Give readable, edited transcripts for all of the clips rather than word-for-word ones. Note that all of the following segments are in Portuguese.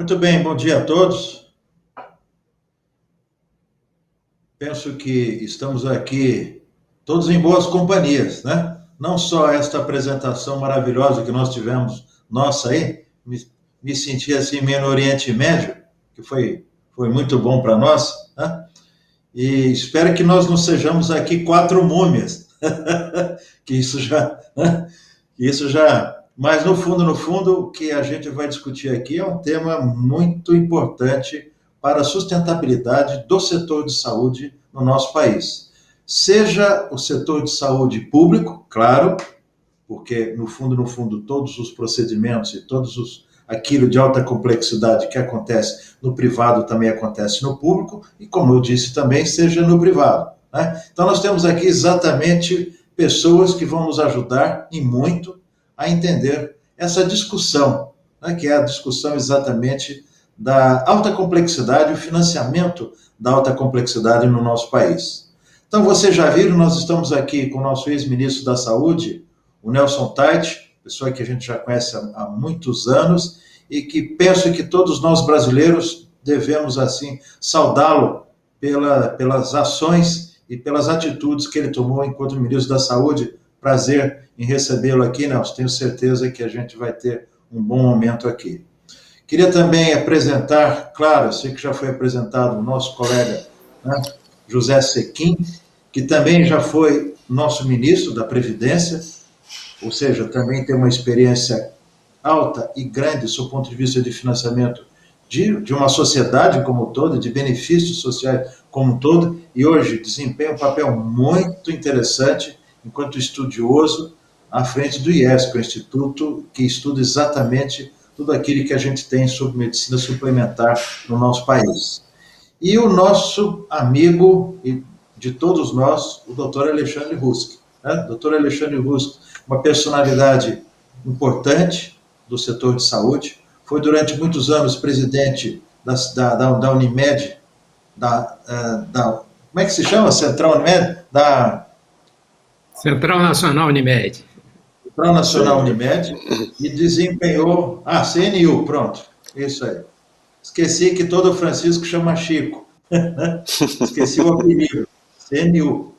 Muito bem, bom dia a todos. Penso que estamos aqui todos em boas companhias, né? Não só esta apresentação maravilhosa que nós tivemos, nossa aí, me senti assim meio no Oriente Médio, que foi muito bom para nós, né? E espero que nós não sejamos aqui quatro múmias, que isso já, né? Isso já, mas no fundo, o que a gente vai discutir aqui é um tema muito importante para a sustentabilidade do setor de saúde no nosso país. Seja o setor de saúde público, claro, porque no fundo, todos os procedimentos e aquilo de alta complexidade que acontece no privado também acontece no público, e como eu disse também, seja no privado, né? Então nós temos aqui exatamente pessoas que vão nos ajudar e muito a entender essa discussão, né, que é a discussão exatamente da alta complexidade, o financiamento da alta complexidade no nosso país. Então, vocês já viram, nós estamos aqui com o nosso ex-ministro da Saúde, o Nelson Tait, pessoa que a gente já conhece há muitos anos e que penso que todos nós brasileiros devemos, assim, saudá-lo pelas ações e pelas atitudes que ele tomou enquanto ministro da Saúde. Prazer em recebê-lo aqui, Nelson. Tenho certeza que a gente vai ter um bom momento aqui. Queria também apresentar, claro, eu sei que já foi apresentado o nosso colega, né, José Sequim, que também já foi nosso ministro da Previdência, ou seja, também tem uma experiência alta e grande do ponto de vista de financiamento de uma sociedade como um todo, de benefícios sociais como um todo, e hoje desempenha um papel muito interessante enquanto estudioso à frente do IESP, que é o Instituto que estuda exatamente tudo aquilo que a gente tem sobre medicina suplementar no nosso país. E o nosso amigo de todos nós, o doutor Alexandre Rusk. Né? Doutor Alexandre Rusk, uma personalidade importante do setor de saúde, foi durante muitos anos presidente da Unimed, como é que se chama? Central Unimed? Da Central Nacional Unimed. Central Nacional Unimed, e desempenhou... CNU, pronto, isso aí. Esqueci que todo Francisco chama Chico. Esqueci o apelido, CNU.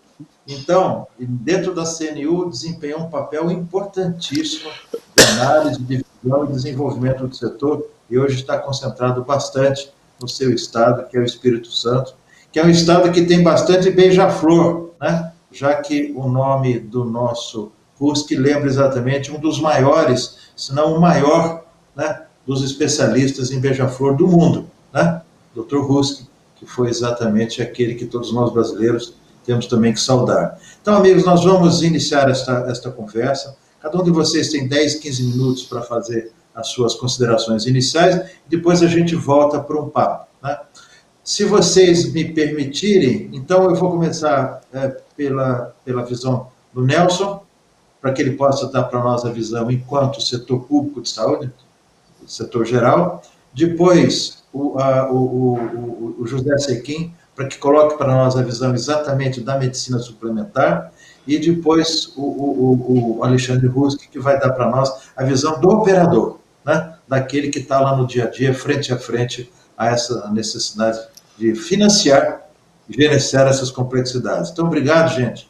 Então, dentro da CNU, desempenhou um papel importantíssimo de análise, de visão e desenvolvimento do setor, e hoje está concentrado bastante no seu estado, que é o Espírito Santo, que é um estado que tem bastante beija-flor, né? Já que o nome do nosso curso que lembra exatamente um dos maiores, se não o maior, né, dos especialistas em beija-flor do mundo, né? Dr. Rusk, que foi exatamente aquele que todos nós brasileiros temos também que saudar. Então, amigos, nós vamos iniciar esta conversa. Cada um de vocês tem 10, 15 minutos para fazer as suas considerações iniciais, e depois a gente volta para um papo, né? Se vocês me permitirem, então eu vou começar pela visão do Nelson, para que ele possa dar para nós a visão enquanto setor público de saúde, setor geral. Depois, o José Sequim, para que coloque para nós a visão exatamente da medicina suplementar, e depois o Alexandre Rusk, que vai dar para nós a visão do operador, né? Daquele que está lá no dia a frente a essa necessidade de financiar e gerenciar essas complexidades. Então, obrigado, gente.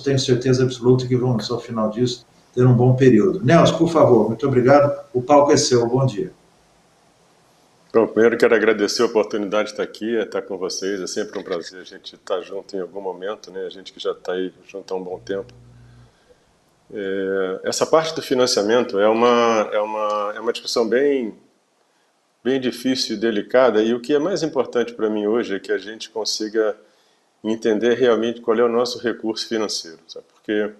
Tenho certeza absoluta que vamos, ao final disso, ter um bom período. Nelson, por favor, muito obrigado. O palco é seu. Bom dia. Bom, primeiro quero agradecer a oportunidade de estar aqui, estar com vocês. É sempre um prazer a gente estar junto em algum momento, né? A gente que já está aí junto há um bom tempo. Essa parte do financiamento é uma discussão bem difícil e delicada, e o que é mais importante para mim hoje é que a gente consiga entender realmente qual é o nosso recurso financeiro, sabe? Porque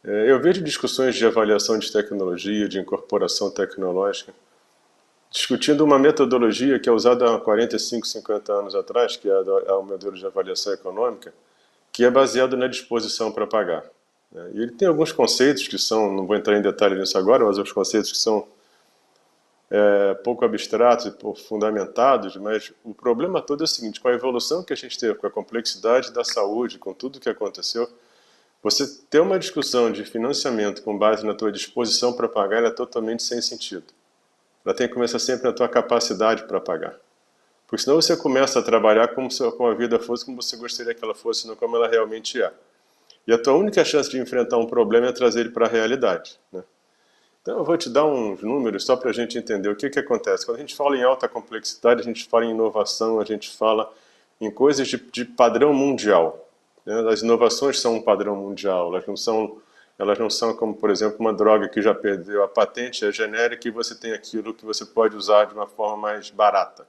eu vejo discussões de avaliação de tecnologia, de incorporação tecnológica, discutindo uma metodologia que é usada há 45, 50 anos atrás, que é o modelo de avaliação econômica, que é baseado na disposição para pagar. E ele tem alguns conceitos que são, não vou entrar em detalhe nisso agora, mas os conceitos que são pouco abstratos e pouco fundamentados, mas o problema todo é o seguinte: com a evolução que a gente teve, com a complexidade da saúde, com tudo que aconteceu, você ter uma discussão de financiamento com base na tua disposição para pagar é totalmente sem sentido. ela tem que começar sempre na tua capacidade para pagar. Porque senão você começa a trabalhar como se a vida fosse como você gostaria que ela fosse, não como ela realmente é. E a tua única chance de enfrentar um problema é trazer ele para a realidade, né? Então eu vou te dar uns números só para a gente entender o que acontece. Quando a gente fala em alta complexidade, a gente fala em inovação, a gente fala em coisas de padrão mundial, né? As inovações são um padrão mundial, elas não são como, por exemplo, uma droga que já perdeu a patente, é genérica e você tem aquilo que você pode usar de uma forma mais barata.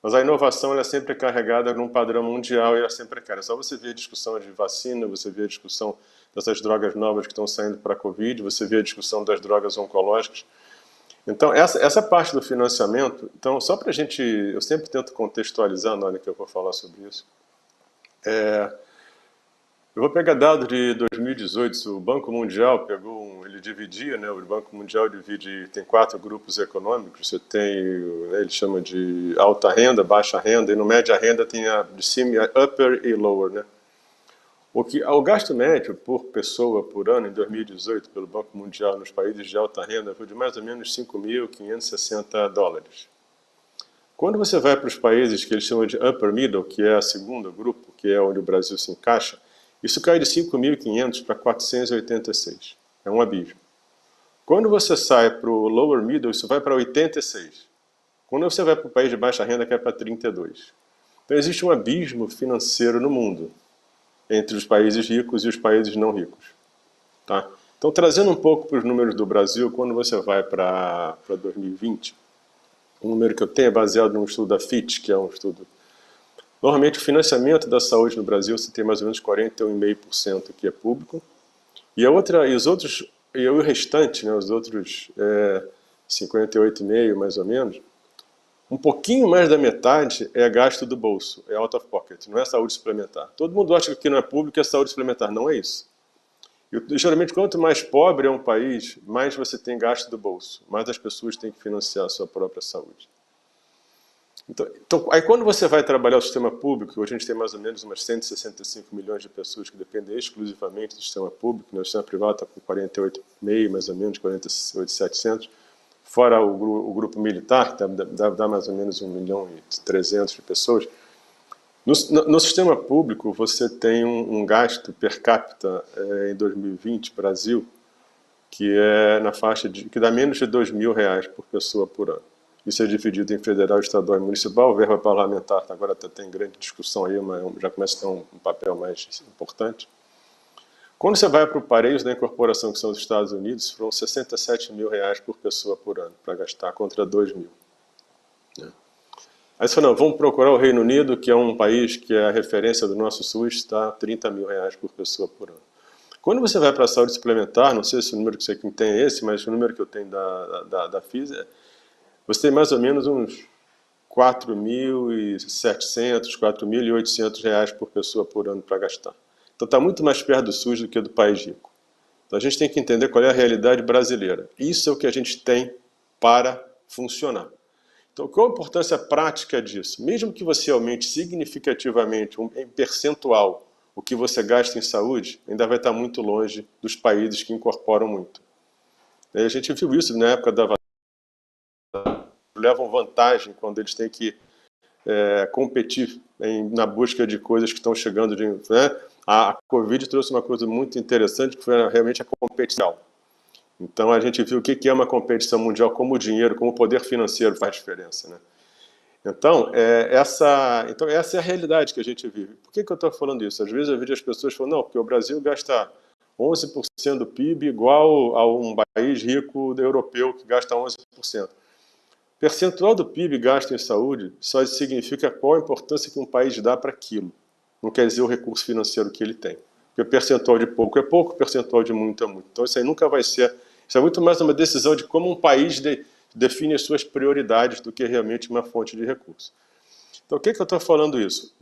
Mas a inovação ela é sempre carregada num padrão mundial e ela sempre é cara. É só você ver a discussão de vacina, você vê a discussão dessas drogas novas que estão saindo para a Covid, você vê a discussão das drogas oncológicas. Então, essa parte do financiamento, então, só para a gente, eu sempre tento contextualizar na hora que eu vou falar sobre isso. Eu vou pegar dado de 2018, o Banco Mundial pegou, ele dividia, né, o Banco Mundial tem 4 grupos econômicos, você tem, né, ele chama de alta renda, baixa renda, e no média renda tem a de cima, upper e lower, né. O gasto médio por pessoa por ano em 2018 pelo Banco Mundial nos países de alta renda foi de mais ou menos 5.560 dólares. Quando você vai para os países que eles chamam de upper middle, que é a segunda grupo, que é onde o Brasil se encaixa, isso cai de 5.500 para 486. É um abismo. Quando você sai para o lower middle, isso vai para 86. Quando você vai para o país de baixa renda, cai para 32. Então existe um abismo financeiro no mundo entre os países ricos e os países não ricos. Tá? Então, trazendo um pouco para os números do Brasil, quando você vai para 2020, o número que eu tenho é baseado num estudo da FIT, que é um estudo... Normalmente, o financiamento da saúde no Brasil, você tem mais ou menos 41,5% que é público, e o restante, né, os outros 58,5% mais ou menos, um pouquinho mais da metade é gasto do bolso, é out of pocket, não é saúde suplementar. Todo mundo acha que o que não é público é saúde suplementar, não é isso. E, geralmente, quanto mais pobre é um país, mais você tem gasto do bolso, mais as pessoas têm que financiar a sua própria saúde. Então, aí quando você vai trabalhar o sistema público, hoje a gente tem mais ou menos umas 165 milhões de pessoas que dependem exclusivamente do sistema público, né? O sistema privado está com 48,5, mais ou menos, 48,700, fora o grupo militar, que dá mais ou menos 1.300.000 de pessoas. No sistema público, você tem um gasto per capita em 2020, Brasil, que é na faixa que dá menos de R$2.000 por pessoa por ano. Isso é dividido em federal, estadual e municipal. Verba parlamentar agora tem grande discussão aí, mas já começa a ter um papel mais importante. Quando você vai para o país da incorporação, que são os Estados Unidos, foram R$67.000 por pessoa por ano, para gastar contra R$2.000. Aí você fala, não, vamos procurar o Reino Unido, que é um país que é a referência do nosso SUS, está R$30.000 por pessoa por ano. Quando você vai para a saúde suplementar, não sei se o número que você tem é esse, mas o número que eu tenho da FIS você tem mais ou menos uns R$4.700, R$4.800 por pessoa por ano para gastar. Então está muito mais perto do SUS do que do país rico. Então a gente tem que entender qual é a realidade brasileira. Isso é o que a gente tem para funcionar. Então qual a importância prática disso? Mesmo que você aumente significativamente em percentual o que você gasta em saúde, ainda vai estar muito longe dos países que incorporam muito. E a gente viu isso na época da vacina. Levam vantagem quando eles têm que competir na busca de coisas que estão chegando. Né? A Covid trouxe uma coisa muito interessante, que foi realmente a competição. Então a gente viu o que é uma competição mundial, como o dinheiro, como o poder financeiro faz diferença. Né? Então, essa é a realidade que a gente vive. Por que eu estou falando isso? Às vezes eu vejo as pessoas falando, não, porque o Brasil gasta 11% do PIB igual a um país rico europeu que gasta 11%. Percentual do PIB gasto em saúde só significa qual a importância que um país dá para aquilo. Não quer dizer o recurso financeiro que ele tem. Porque percentual de pouco é pouco, percentual de muito é muito. Então isso aí nunca vai ser... Isso é muito mais uma decisão de como um país define as suas prioridades do que realmente uma fonte de recurso. Então o que eu estou falando isso?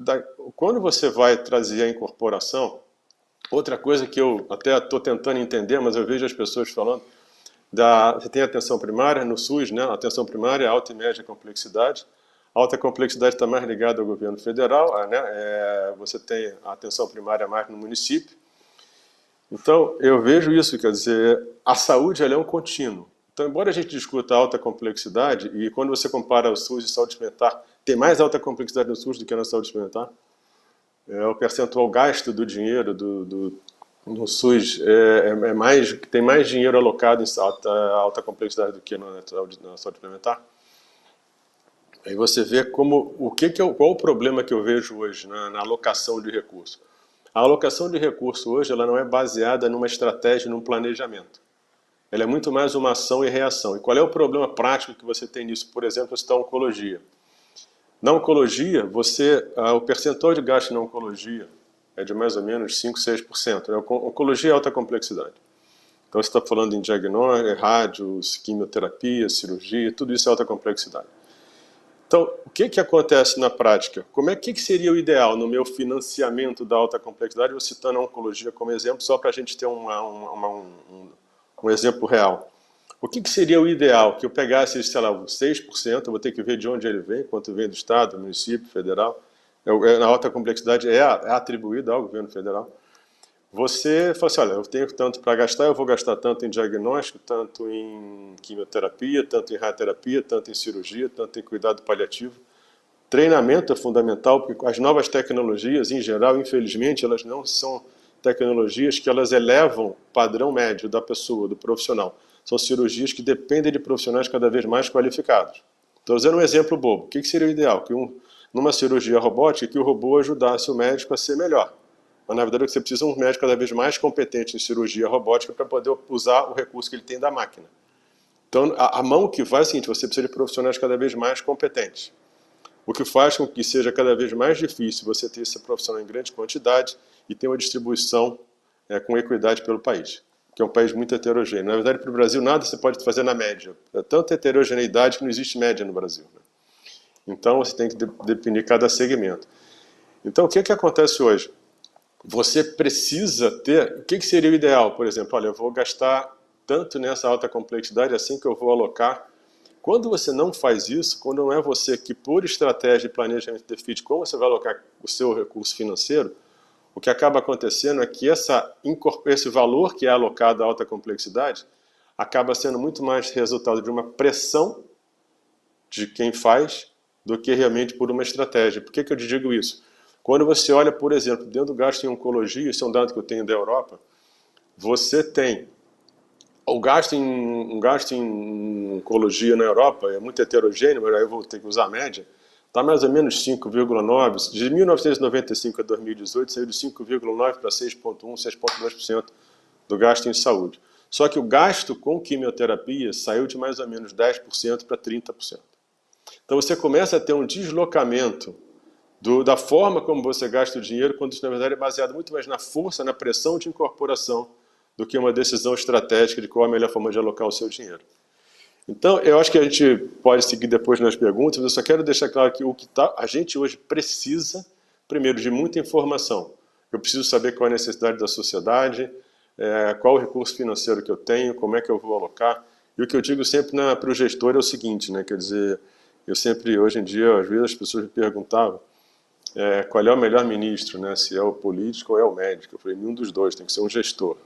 Quando você vai trazer a incorporação, outra coisa que eu até estou tentando entender, mas eu vejo as pessoas falando, você tem a atenção primária no SUS, né? A atenção primária é alta e média complexidade. A alta complexidade está mais ligada ao governo federal, né? Você tem a atenção primária mais no município. Então, eu vejo isso, quer dizer, a saúde ela é um contínuo. Então, embora a gente discuta alta complexidade, e quando você compara o SUS e saúde suplementar, tem mais alta complexidade no SUS do que na saúde suplementar. O percentual gasto do dinheiro no SUS tem mais dinheiro alocado em alta complexidade do que na saúde suplementar. Aí você vê qual o problema que eu vejo hoje na alocação de recursos. A alocação de recursos hoje ela não é baseada numa estratégia, num planejamento. Ela é muito mais uma ação e reação. E qual é o problema prático que você tem nisso? Por exemplo, está a oncologia. Na oncologia, o percentual de gasto na oncologia é de mais ou menos 5, 6%. Oncologia é alta complexidade. Então você está falando em diagnóstico, rádios, quimioterapia, cirurgia, tudo isso é alta complexidade. Então, o que acontece na prática? Que seria o ideal no meu financiamento da alta complexidade? Eu citando a oncologia como exemplo, só para a gente ter um exemplo real. O que seria o ideal? Que eu pegasse, sei lá, 6%, eu vou ter que ver de onde ele vem, quanto vem do Estado, município, federal. Na alta complexidade é atribuída ao governo federal. Você fala assim, olha, eu tenho tanto para gastar, eu vou gastar tanto em diagnóstico, tanto em quimioterapia, tanto em radioterapia, tanto em cirurgia, tanto em cuidado paliativo. Treinamento é fundamental, porque as novas tecnologias, em geral, infelizmente, elas não são tecnologias que elas elevam o padrão médio da pessoa, do profissional. São cirurgias que dependem de profissionais cada vez mais qualificados. Estou usando um exemplo bobo. O que seria o ideal? Que numa cirurgia robótica, que o robô ajudasse o médico a ser melhor. Mas, na verdade, você precisa de um médico cada vez mais competente em cirurgia robótica para poder usar o recurso que ele tem da máquina. Então, a mão que vai é o seguinte, você precisa de profissionais cada vez mais competentes. O que faz com que seja cada vez mais difícil você ter esse profissional em grande quantidade e ter uma distribuição com equidade pelo país, que é um país muito heterogêneo. Na verdade, para o Brasil, nada se pode fazer na média. É tanta heterogeneidade que não existe média no Brasil. Né? Então, você tem que definir cada segmento. Então, o que acontece hoje? Você precisa ter... O que seria o ideal? Por exemplo, olha, eu vou gastar tanto nessa alta complexidade, assim que eu vou alocar. Quando você não faz isso, quando não é você que, por estratégia e planejamento, define como você vai alocar o seu recurso financeiro, o que acaba acontecendo é que esse valor que é alocado à alta complexidade acaba sendo muito mais resultado de uma pressão de quem faz do que realmente por uma estratégia. Por que eu digo isso? Quando você olha, por exemplo, dentro do gasto em oncologia, isso é um dado que eu tenho da Europa, você tem um gasto em oncologia na Europa, é muito heterogêneo, mas aí eu vou ter que usar a média, está mais ou menos 5,9%. De 1995 a 2018, saiu de 5,9% para 6,1%, 6,2% do gasto em saúde. Só que o gasto com quimioterapia saiu de mais ou menos 10% para 30%. Então você começa a ter um deslocamento da forma como você gasta o dinheiro, quando isso na verdade é baseado muito mais na força, na pressão de incorporação, do que uma decisão estratégica de qual a melhor forma de alocar o seu dinheiro. Então, eu acho que a gente pode seguir depois nas perguntas, mas eu só quero deixar claro que a gente hoje precisa, primeiro, de muita informação. Eu preciso saber qual é a necessidade da sociedade, qual o recurso financeiro que eu tenho, como é que eu vou alocar. E o que eu digo sempre para o gestor é o seguinte, né? Quer dizer, hoje em dia, às vezes as pessoas me perguntavam qual é o melhor ministro, né? Se é o político ou é o médico. Eu falei, nenhum dos dois, tem que ser um gestor.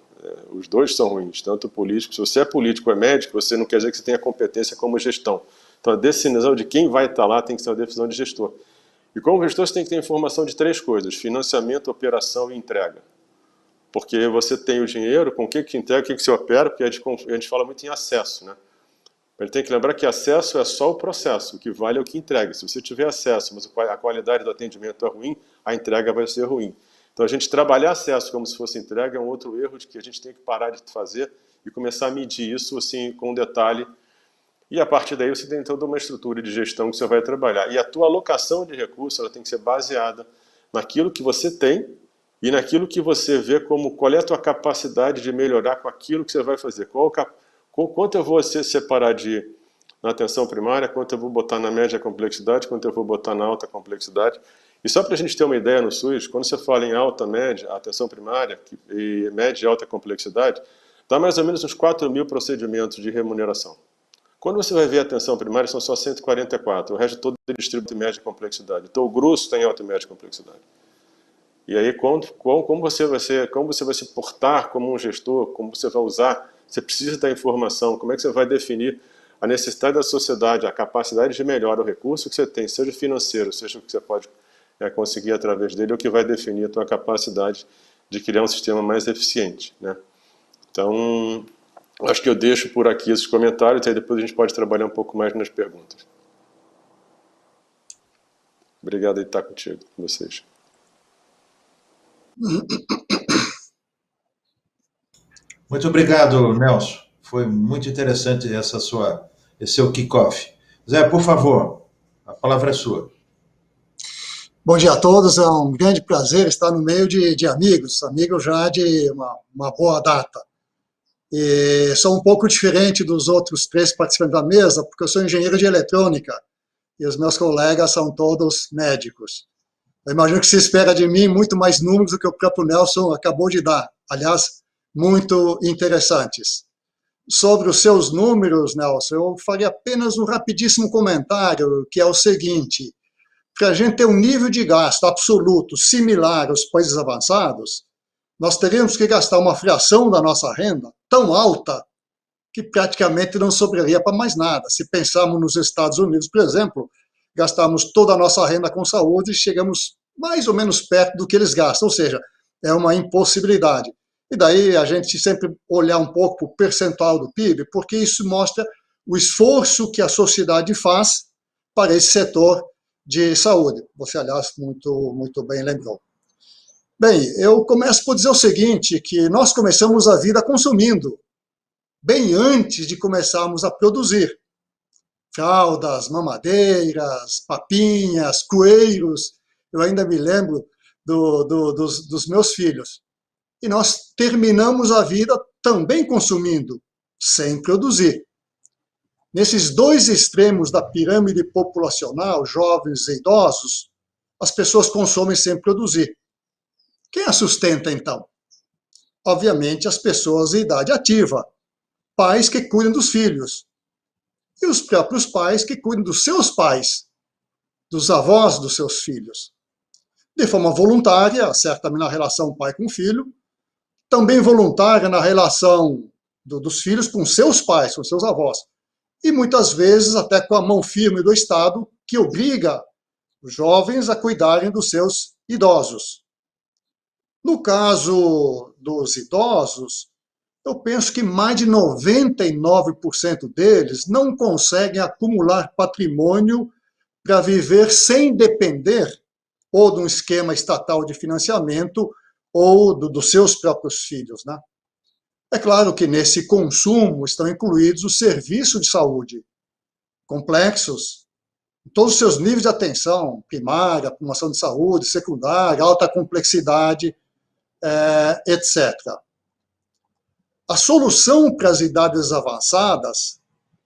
Os dois são ruins, tanto o político. Se você é político ou é médico, você não quer dizer que você tenha competência como gestão. Então a decisão de quem vai estar lá tem que ser uma decisão de gestor. E como gestor você tem que ter informação de 3 coisas: financiamento, operação e entrega. Porque você tem o dinheiro, com o que entrega, o que você opera, porque a gente fala muito em acesso, né? Ele tem que lembrar que acesso é só o processo, o que vale é o que entrega. Se você tiver acesso, mas a qualidade do atendimento é ruim, a entrega vai ser ruim. Então a gente trabalhar acesso como se fosse entrega é um outro erro de que a gente tem que parar de fazer e começar a medir isso assim com detalhe. E a partir daí você tem toda uma estrutura de gestão que você vai trabalhar. E a tua alocação de recursos ela tem que ser baseada naquilo que você tem e naquilo que você vê como qual é a tua capacidade de melhorar com aquilo que você vai fazer. Quanto eu vou separar na atenção primária, quanto eu vou botar na média complexidade, quanto eu vou botar na alta complexidade. E só para a gente ter uma ideia no SUS, quando você fala em alta, média, atenção primária, e média e alta complexidade, dá mais ou menos uns 4.000 procedimentos de remuneração. Quando você vai ver a atenção primária, são só 144, o resto todo é distribuído em média complexidade. Então o grosso está em alta e média complexidade. E aí como você vai se portar como um gestor, como você vai usar Você precisa da informação. Como é que você vai definir a necessidade da sociedade, a capacidade de melhora, o recurso que você tem, seja financeiro, seja o que você pode conseguir através dele, é o que vai definir a tua capacidade de criar um sistema mais eficiente, né? Então, acho que eu deixo por aqui esses comentários, e aí depois a gente pode trabalhar um pouco mais nas perguntas. Obrigado por estar contigo, com vocês. Muito obrigado, Nelson. Foi muito interessante esse seu kickoff. Zé, por favor, a palavra é sua. Bom dia a todos, é um grande prazer estar no meio de amigos já de uma boa data. E sou um pouco diferente dos outros 3 participantes da mesa, porque eu sou engenheiro de eletrônica e os meus colegas são todos médicos. Eu imagino que se espera de mim muito mais números do que o próprio Nelson acabou de dar, aliás, muito interessantes. Sobre os seus números, Nelson, eu faria apenas um rapidíssimo comentário, que é o seguinte: para a gente ter um nível de gasto absoluto similar aos países avançados, nós teríamos que gastar uma fração da nossa renda tão alta que praticamente não sobraria para mais nada. Se pensarmos nos Estados Unidos, por exemplo, gastamos toda a nossa renda com saúde e chegamos mais ou menos perto do que eles gastam, ou seja, é uma impossibilidade. E daí a gente sempre olhar um pouco para o percentual do PIB, porque isso mostra o esforço que a sociedade faz para esse setor de saúde. Você, aliás, muito bem lembrou. Bem, eu começo por dizer o seguinte, que nós começamos a vida consumindo, bem antes de começarmos a produzir. Fraldas, mamadeiras, papinhas, coelhos, eu ainda me lembro dos meus filhos. E nós terminamos a vida também consumindo, sem produzir. Nesses 2 extremos da pirâmide populacional, jovens e idosos, as pessoas consomem sem produzir. Quem a sustenta, então? Obviamente, as pessoas de idade ativa, pais que cuidam dos filhos, e os próprios pais que cuidam dos seus pais, dos avós dos seus filhos. De forma voluntária, certamente na relação pai com filho, também voluntária na relação dos filhos com seus pais, com seus avós, e muitas vezes até com a mão firme do Estado, que obriga os jovens a cuidarem dos seus idosos. No caso dos idosos, eu penso que mais de 99% deles não conseguem acumular patrimônio para viver sem depender ou de um esquema estatal de financiamento ou dos seus próprios filhos, né? É claro que nesse consumo estão incluídos os serviços de saúde, complexos, em todos os seus níveis de atenção, primária, promoção de saúde, secundária, alta complexidade, etc. A solução para as idades avançadas,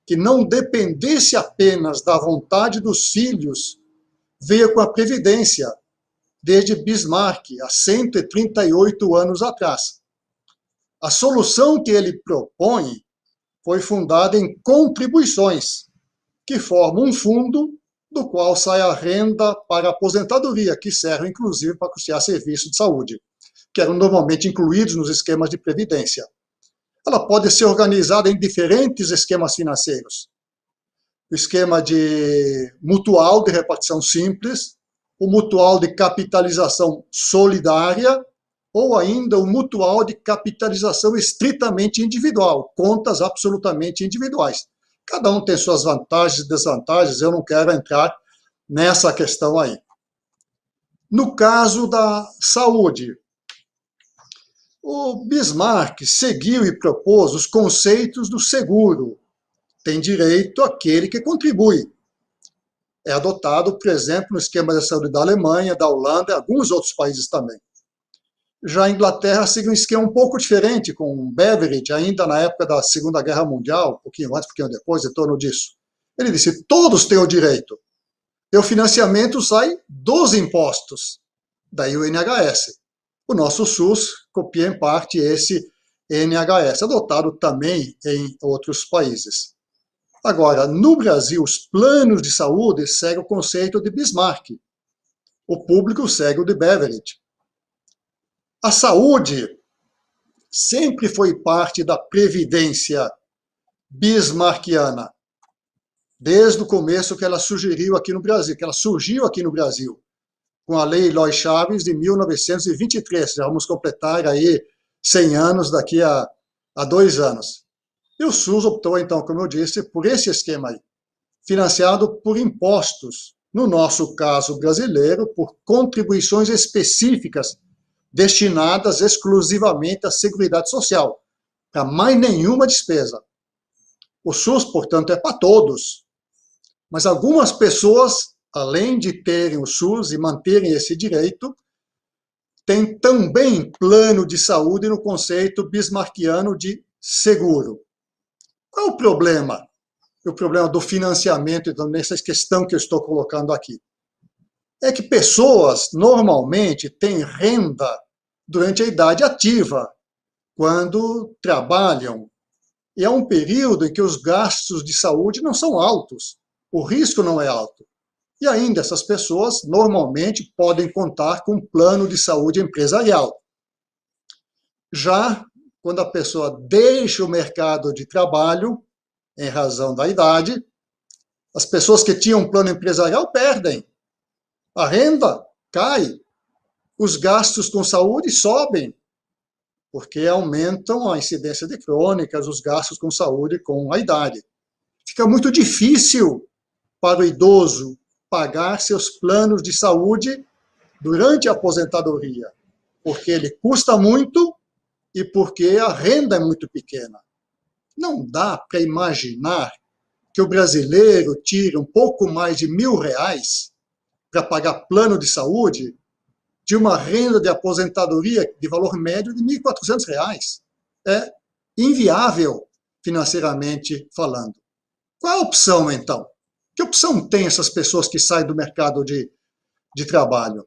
que não dependesse apenas da vontade dos filhos, veio com a Previdência, desde Bismarck, há 138 anos atrás. A solução que ele propõe foi fundada em contribuições, que formam um fundo do qual sai a renda para a aposentadoria, que serve inclusive para custear serviços de saúde, que eram normalmente incluídos nos esquemas de previdência. Ela pode ser organizada em diferentes esquemas financeiros. O esquema de mutual de repartição simples, o mutual de capitalização solidária, ou ainda o mutual de capitalização estritamente individual, contas absolutamente individuais. Cada um tem suas vantagens e desvantagens, eu não quero entrar nessa questão aí. No caso da saúde, o Bismarck seguiu e propôs os conceitos do seguro. Tem direito aquele que contribui. É adotado, por exemplo, no esquema de saúde da Alemanha, da Holanda e alguns outros países também. Já a Inglaterra segue um esquema um pouco diferente, com Beveridge, ainda na época da Segunda Guerra Mundial, um pouquinho antes, um pouquinho depois, em torno disso. Ele disse, todos têm o direito. E o financiamento sai dos impostos, daí o NHS. O nosso SUS copia em parte esse NHS, adotado também em outros países. Agora, no Brasil, os planos de saúde seguem o conceito de Bismarck. O público segue o de Beveridge. A saúde sempre foi parte da previdência bismarckiana, desde o começo que ela surgiu aqui no Brasil, com a Lei Eloy Chaves de 1923. Já vamos completar aí 100 anos daqui a 2 anos. E o SUS optou, então, como eu disse, por esse esquema aí, financiado por impostos, no nosso caso brasileiro, por contribuições específicas destinadas exclusivamente à Seguridade Social, para mais nenhuma despesa. O SUS, portanto, é para todos, mas algumas pessoas, além de terem o SUS e manterem esse direito, têm também plano de saúde no conceito bismarckiano de seguro. Qual é o problema? O problema do financiamento, então, nessa questão que eu estou colocando aqui. É que pessoas, normalmente, têm renda durante a idade ativa, quando trabalham. E é um período em que os gastos de saúde não são altos, o risco não é alto. E ainda, essas pessoas, normalmente, podem contar com um plano de saúde empresarial. Já quando a pessoa deixa o mercado de trabalho, em razão da idade, as pessoas que tinham um plano empresarial perdem. A renda cai. Os gastos com saúde sobem, porque aumentam a incidência de crônicas, os gastos com saúde com a idade. Fica muito difícil para o idoso pagar seus planos de saúde durante a aposentadoria, porque ele custa muito e porque a renda é muito pequena. Não dá para imaginar que o brasileiro tire um pouco mais de R$ 1.000 para pagar plano de saúde de uma renda de aposentadoria de valor médio de R$ 1.400. É inviável financeiramente falando. Qual é a opção, então? Que opção tem essas pessoas que saem do mercado de trabalho?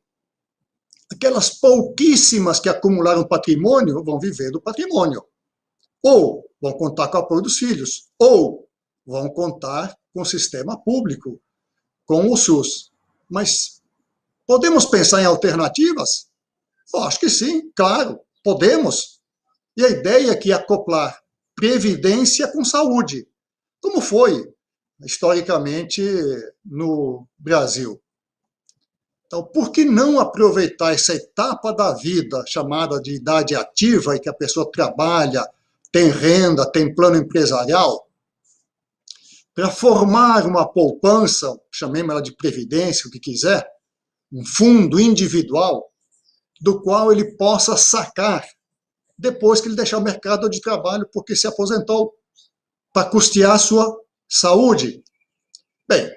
Aquelas pouquíssimas que acumularam patrimônio vão viver do patrimônio. Ou vão contar com o apoio dos filhos, ou vão contar com o sistema público, com o SUS. Mas podemos pensar em alternativas? Eu acho que sim, claro, podemos. E a ideia é que acoplar previdência com saúde, como foi historicamente no Brasil. Então, por que não aproveitar essa etapa da vida chamada de idade ativa, em que a pessoa trabalha, tem renda, tem plano empresarial, para formar uma poupança, chamemos ela de previdência, o que quiser, um fundo individual, do qual ele possa sacar depois que ele deixar o mercado de trabalho porque se aposentou, para custear a sua saúde. Bem,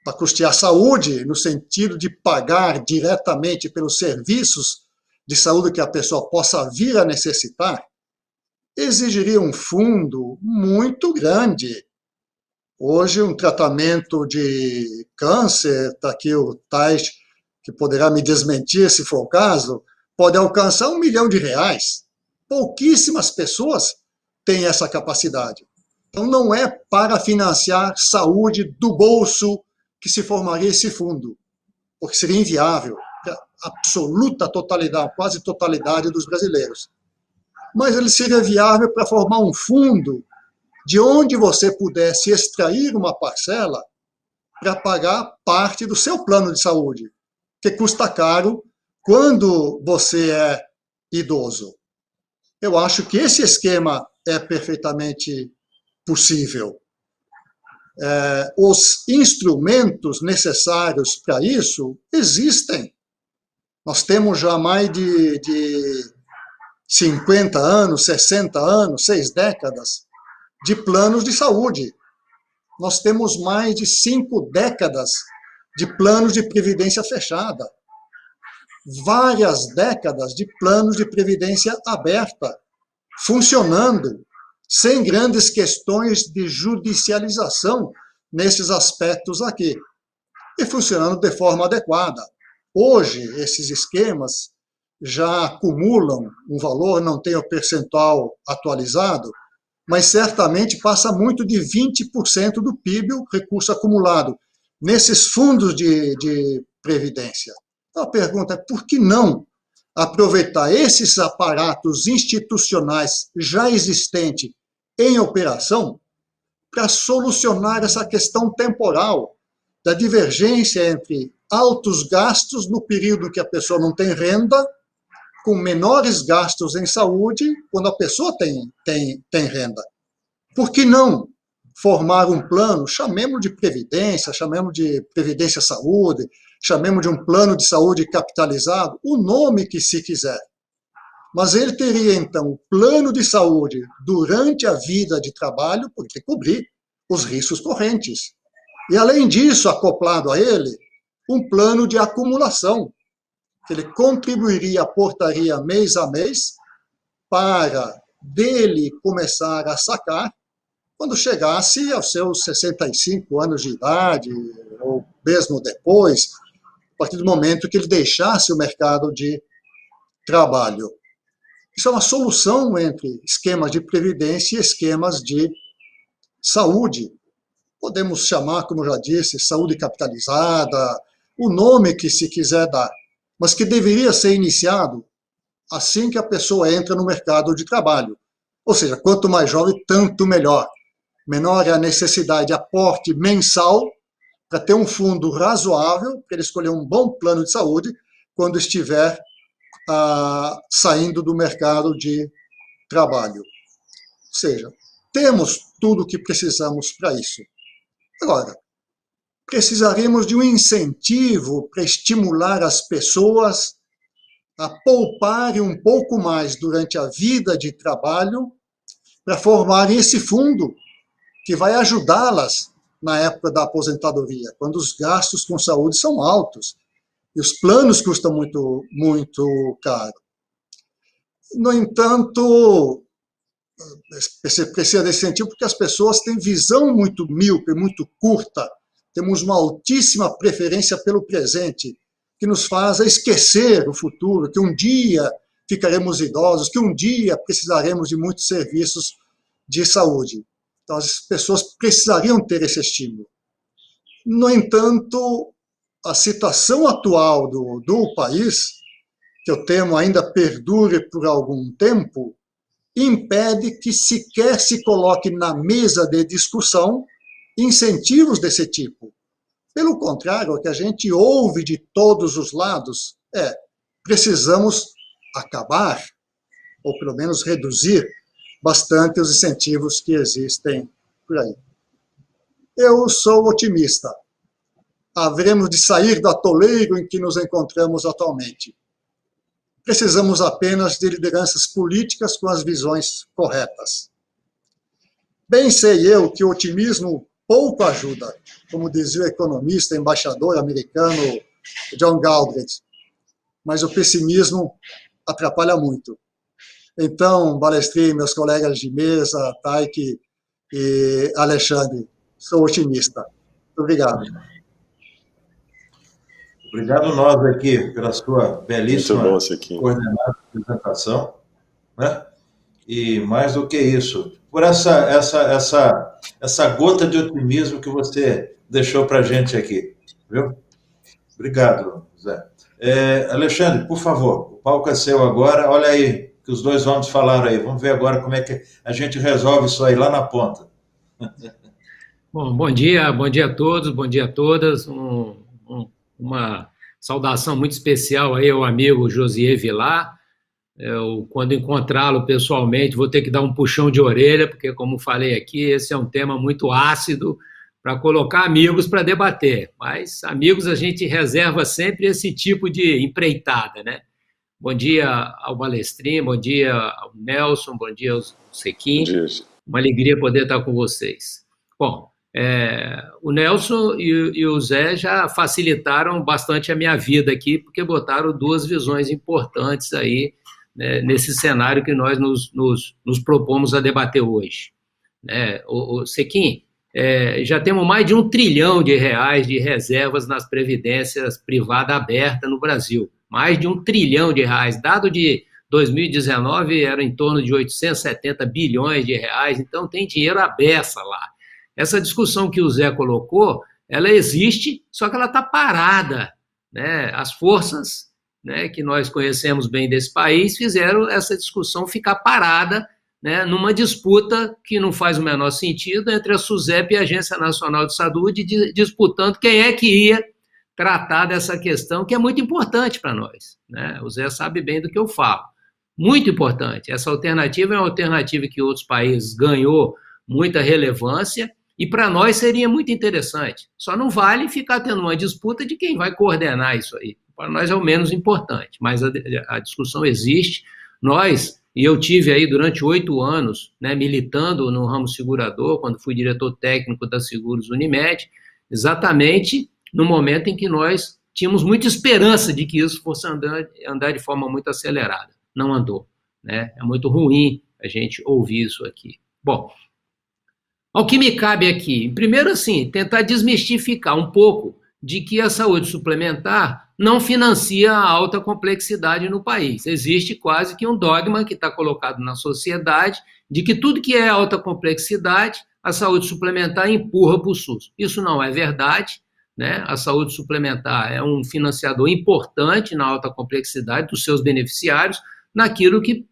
para custear a saúde, no sentido de pagar diretamente pelos serviços de saúde que a pessoa possa vir a necessitar, exigiria um fundo muito grande. Hoje, um tratamento de câncer, está aqui o Tais, que poderá me desmentir se for o caso, pode alcançar R$ 1 milhão. Pouquíssimas pessoas têm essa capacidade. Então, não é para financiar saúde do bolso que se formaria esse fundo, porque seria inviável para a absoluta totalidade, quase totalidade dos brasileiros. Mas ele seria viável para formar um fundo de onde você pudesse extrair uma parcela para pagar parte do seu plano de saúde, que custa caro quando você é idoso. Eu acho que esse esquema é perfeitamente possível. Os instrumentos necessários para isso existem. Nós temos já mais de 50 anos, 60 anos, 6 décadas de planos de saúde. Nós temos mais de 5 décadas de planos de previdência fechada. Várias décadas de planos de previdência aberta, funcionando, sem grandes questões de judicialização nesses aspectos aqui, e funcionando de forma adequada. Hoje, esses esquemas já acumulam um valor, não tenho o percentual atualizado, mas certamente passa muito de 20% do PIB, o recurso acumulado, nesses fundos de previdência. Então, a pergunta é, por que não aproveitar esses aparatos institucionais já existentes em operação para solucionar essa questão temporal da divergência entre altos gastos no período que a pessoa não tem renda, com menores gastos em saúde quando a pessoa tem renda. Por que não formar um plano, chamemos de Previdência Saúde, chamemos de um plano de saúde capitalizado, o nome que se quiser. Mas ele teria, então, o plano de saúde durante a vida de trabalho, porque cobrir os riscos correntes. E, além disso, acoplado a ele, um plano de acumulação, que ele contribuiria, aportaria mês a mês, para dele começar a sacar quando chegasse aos seus 65 anos de idade, ou mesmo depois, a partir do momento que ele deixasse o mercado de trabalho. Isso é uma solução entre esquemas de previdência e esquemas de saúde. Podemos chamar, como eu já disse, saúde capitalizada, o nome que se quiser dar, mas que deveria ser iniciado assim que a pessoa entra no mercado de trabalho. Ou seja, quanto mais jovem, tanto melhor. Menor é a necessidade de aporte mensal para ter um fundo razoável, para ele escolher um bom plano de saúde quando estiver saindo do mercado de trabalho. Ou seja, temos tudo o que precisamos para isso. Agora, precisaríamos de um incentivo para estimular as pessoas a pouparem um pouco mais durante a vida de trabalho para formarem esse fundo que vai ajudá-las na época da aposentadoria, quando os gastos com saúde são altos e os planos custam muito, muito caro. No entanto, precisa desse incentivo porque as pessoas têm visão muito míope, muito curta, temos uma altíssima preferência pelo presente, que nos faz esquecer o futuro, que um dia ficaremos idosos, que um dia precisaremos de muitos serviços de saúde. Então, as pessoas precisariam ter esse estímulo. No entanto, a situação atual do país, que eu temo ainda perdure por algum tempo, impede que sequer se coloque na mesa de discussão incentivos desse tipo. Pelo contrário, o que a gente ouve de todos os lados é: precisamos acabar, ou pelo menos reduzir bastante os incentivos que existem por aí. Eu sou otimista. Haveremos de sair do atoleiro em que nos encontramos atualmente. Precisamos apenas de lideranças políticas com as visões corretas. Bem sei eu que o otimismo pouco ajuda, como dizia o economista, embaixador americano John Galbraith, mas o pessimismo atrapalha muito. Então, Balestrin, meus colegas de mesa, Taiki e Alexandre, sou otimista. Muito obrigado. Obrigado nós aqui pela sua belíssima coordenada apresentação, né? E mais do que isso, por essa gota de otimismo que você deixou para a gente aqui, viu? Obrigado, Zé. Alexandre, por favor, o palco é seu agora. Olha aí que os dois homens falaram aí. Vamos ver agora como é que a gente resolve isso aí lá na ponta. Bom dia a todos, bom dia a todas. Uma saudação muito especial aí ao amigo Josier Vilar. Quando encontrá-lo pessoalmente, vou ter que dar um puxão de orelha, porque, como falei aqui, esse é um tema muito ácido para colocar amigos para debater. Mas, amigos, a gente reserva sempre esse tipo de empreitada, né? Bom dia ao Balestrin, bom dia ao Nelson, bom dia ao Sequim. Uma alegria poder estar com vocês. Bom, o Nelson e o Zé já facilitaram bastante a minha vida aqui, porque botaram duas visões importantes aí, né, nesse cenário que nós nos propomos a debater hoje. O Sequim, já temos mais de R$1 trilhão de reservas nas previdências privadas abertas no Brasil. Mais de R$1 trilhão. Dado de 2019 era em torno de 870 bilhões de reais, então tem dinheiro à beça lá. Essa discussão que o Zé colocou, ela existe, só que ela está parada, né? As forças né, que nós conhecemos bem desse país, fizeram essa discussão ficar parada, né, numa disputa que não faz o menor sentido entre a SUSEP e a Agência Nacional de Saúde, disputando quem é que ia tratar dessa questão, que é muito importante para nós, né? O Zé sabe bem do que eu falo. Muito importante. Essa alternativa é uma alternativa que outros países ganhou muita relevância e para nós seria muito interessante. Só não vale ficar tendo uma disputa de quem vai coordenar isso aí. Para nós é o menos importante, mas a discussão existe. E eu tive aí durante 8 anos, né, militando no ramo segurador, quando fui diretor técnico da Seguros Unimed, exatamente no momento em que nós tínhamos muita esperança de que isso fosse andar de forma muito acelerada. Não andou, né? É muito ruim a gente ouvir isso aqui. Bom, ao que me cabe aqui, primeiro, assim, tentar desmistificar um pouco de que a saúde suplementar não financia a alta complexidade no país. Existe quase que um dogma que está colocado na sociedade de que tudo que é alta complexidade, a saúde suplementar empurra para o SUS. Isso não é verdade, né? A saúde suplementar é um financiador importante na alta complexidade dos seus beneficiários, naquilo que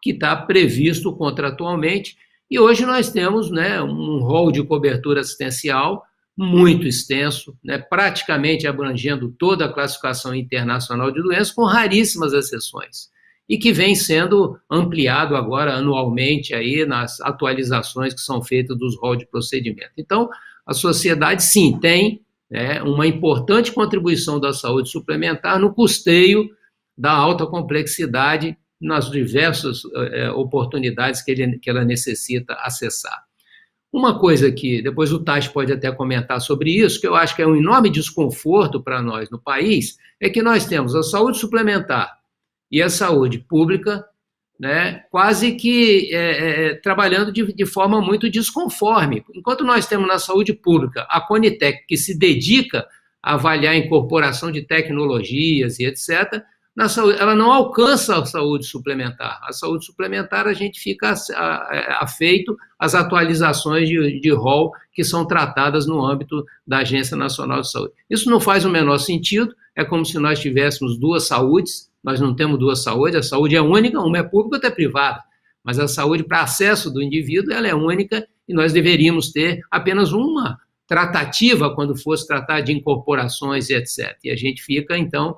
está previsto contratualmente. E hoje nós temos, né, um rol de cobertura assistencial muito extenso, né, praticamente abrangendo toda a classificação internacional de doenças, com raríssimas exceções, e que vem sendo ampliado agora anualmente aí nas atualizações que são feitas dos rol de procedimento. Então, a sociedade, sim, tem, né, uma importante contribuição da saúde suplementar no custeio da alta complexidade nas diversas oportunidades que ela necessita acessar. Uma coisa que, depois o Tati pode até comentar sobre isso, que eu acho que é um enorme desconforto para nós no país, é que nós temos a saúde suplementar e a saúde pública, né, quase que trabalhando de forma muito desconforme. Enquanto nós temos na saúde pública a Conitec, que se dedica a avaliar a incorporação de tecnologias e etc., na saúde, ela não alcança a saúde suplementar. A saúde suplementar, a gente fica afeito às atualizações de rol que são tratadas no âmbito da Agência Nacional de Saúde. Isso não faz o menor sentido, é como se nós tivéssemos duas saúdes, nós não temos duas saúdes, a saúde é única, uma é pública, outra é privada, mas a saúde para acesso do indivíduo, ela é única e nós deveríamos ter apenas uma tratativa quando fosse tratar de incorporações e etc. E a gente fica, então,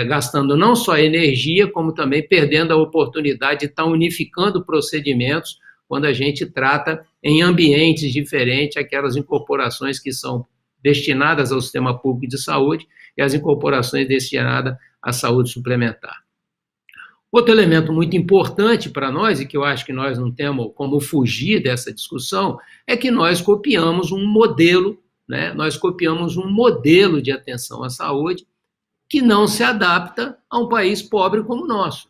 gastando não só energia, como também perdendo a oportunidade de estar unificando procedimentos quando a gente trata em ambientes diferentes aquelas incorporações que são destinadas ao sistema público de saúde e as incorporações destinadas à saúde suplementar. Outro elemento muito importante para nós, e que eu acho que nós não temos como fugir dessa discussão, é que nós copiamos um modelo, né? Nós copiamos um modelo de atenção à saúde que não se adapta a um país pobre como o nosso.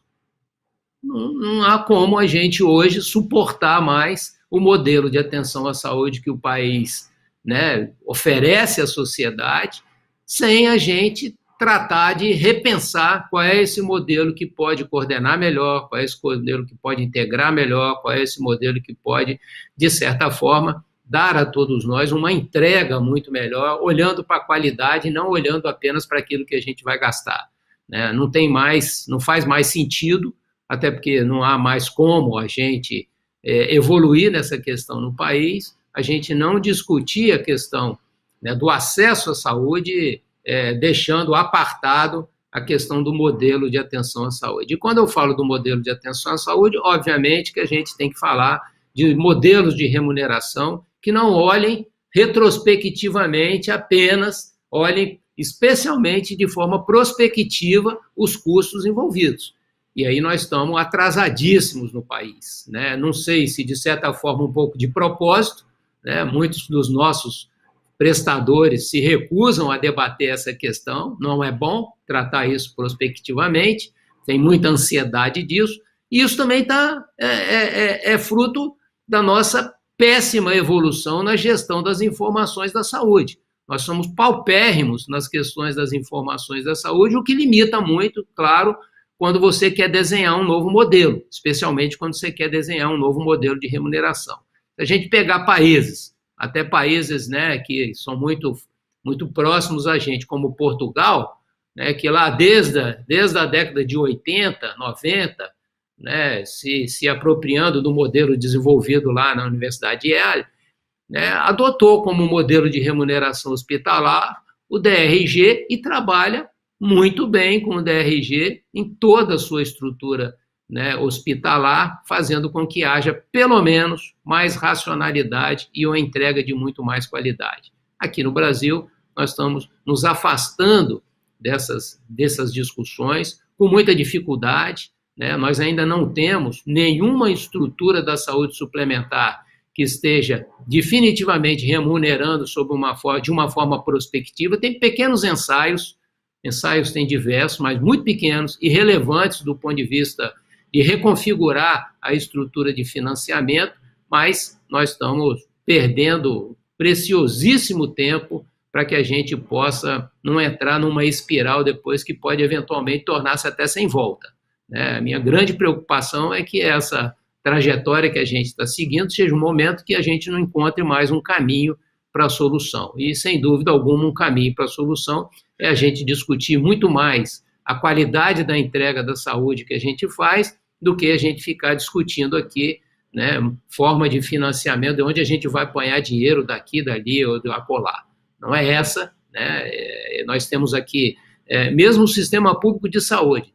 Não há como a gente hoje suportar mais o modelo de atenção à saúde que o país, né, oferece à sociedade, sem a gente tratar de repensar qual é esse modelo que pode coordenar melhor, qual é esse modelo que pode integrar melhor, qual é esse modelo que pode, de certa forma, dar a todos nós uma entrega muito melhor, olhando para a qualidade e não olhando apenas para aquilo que a gente vai gastar, né? Não faz mais sentido, até porque não há mais como a gente evoluir nessa questão no país, a gente não discutir a questão, né, do acesso à saúde, deixando apartado a questão do modelo de atenção à saúde. E quando eu falo do modelo de atenção à saúde, obviamente que a gente tem que falar de modelos de remuneração que não olhem retrospectivamente apenas, olhem especialmente de forma prospectiva os custos envolvidos. E aí nós estamos atrasadíssimos no país, né? Não sei se, de certa forma, um pouco de propósito, né? Muitos dos nossos prestadores se recusam a debater essa questão, não é bom tratar isso prospectivamente, tem muita ansiedade disso, e isso também é fruto da nossa péssima evolução na gestão das informações da saúde. Nós somos paupérrimos nas questões das informações da saúde, o que limita muito, claro, quando você quer desenhar um novo modelo, especialmente quando você quer desenhar um novo modelo de remuneração. Se a gente pegar países, até países, né, que são muito, muito próximos a gente, como Portugal, né, que lá desde a década de 80, 90, né, se apropriando do modelo desenvolvido lá na Universidade de Yale, né, adotou como modelo de remuneração hospitalar o DRG e trabalha muito bem com o DRG em toda a sua estrutura, né, hospitalar, fazendo com que haja, pelo menos, mais racionalidade e uma entrega de muito mais qualidade. Aqui no Brasil, nós estamos nos afastando dessas discussões com muita dificuldade, né? Nós ainda não temos nenhuma estrutura da saúde suplementar que esteja definitivamente remunerando de uma forma prospectiva. Tem pequenos ensaios tem diversos, mas muito pequenos e relevantes do ponto de vista de reconfigurar a estrutura de financiamento, mas nós estamos perdendo preciosíssimo tempo para que a gente possa não entrar numa espiral depois que pode eventualmente tornar-se até sem volta, né? A minha grande preocupação é que essa trajetória que a gente está seguindo seja um momento que a gente não encontre mais um caminho para a solução. E, sem dúvida alguma, um caminho para a solução é a gente discutir muito mais a qualidade da entrega da saúde que a gente faz do que a gente ficar discutindo aqui, né, forma de financiamento, de onde a gente vai apanhar dinheiro daqui, dali ou de acolá. Não é essa, né? Nós temos aqui, mesmo o sistema público de saúde,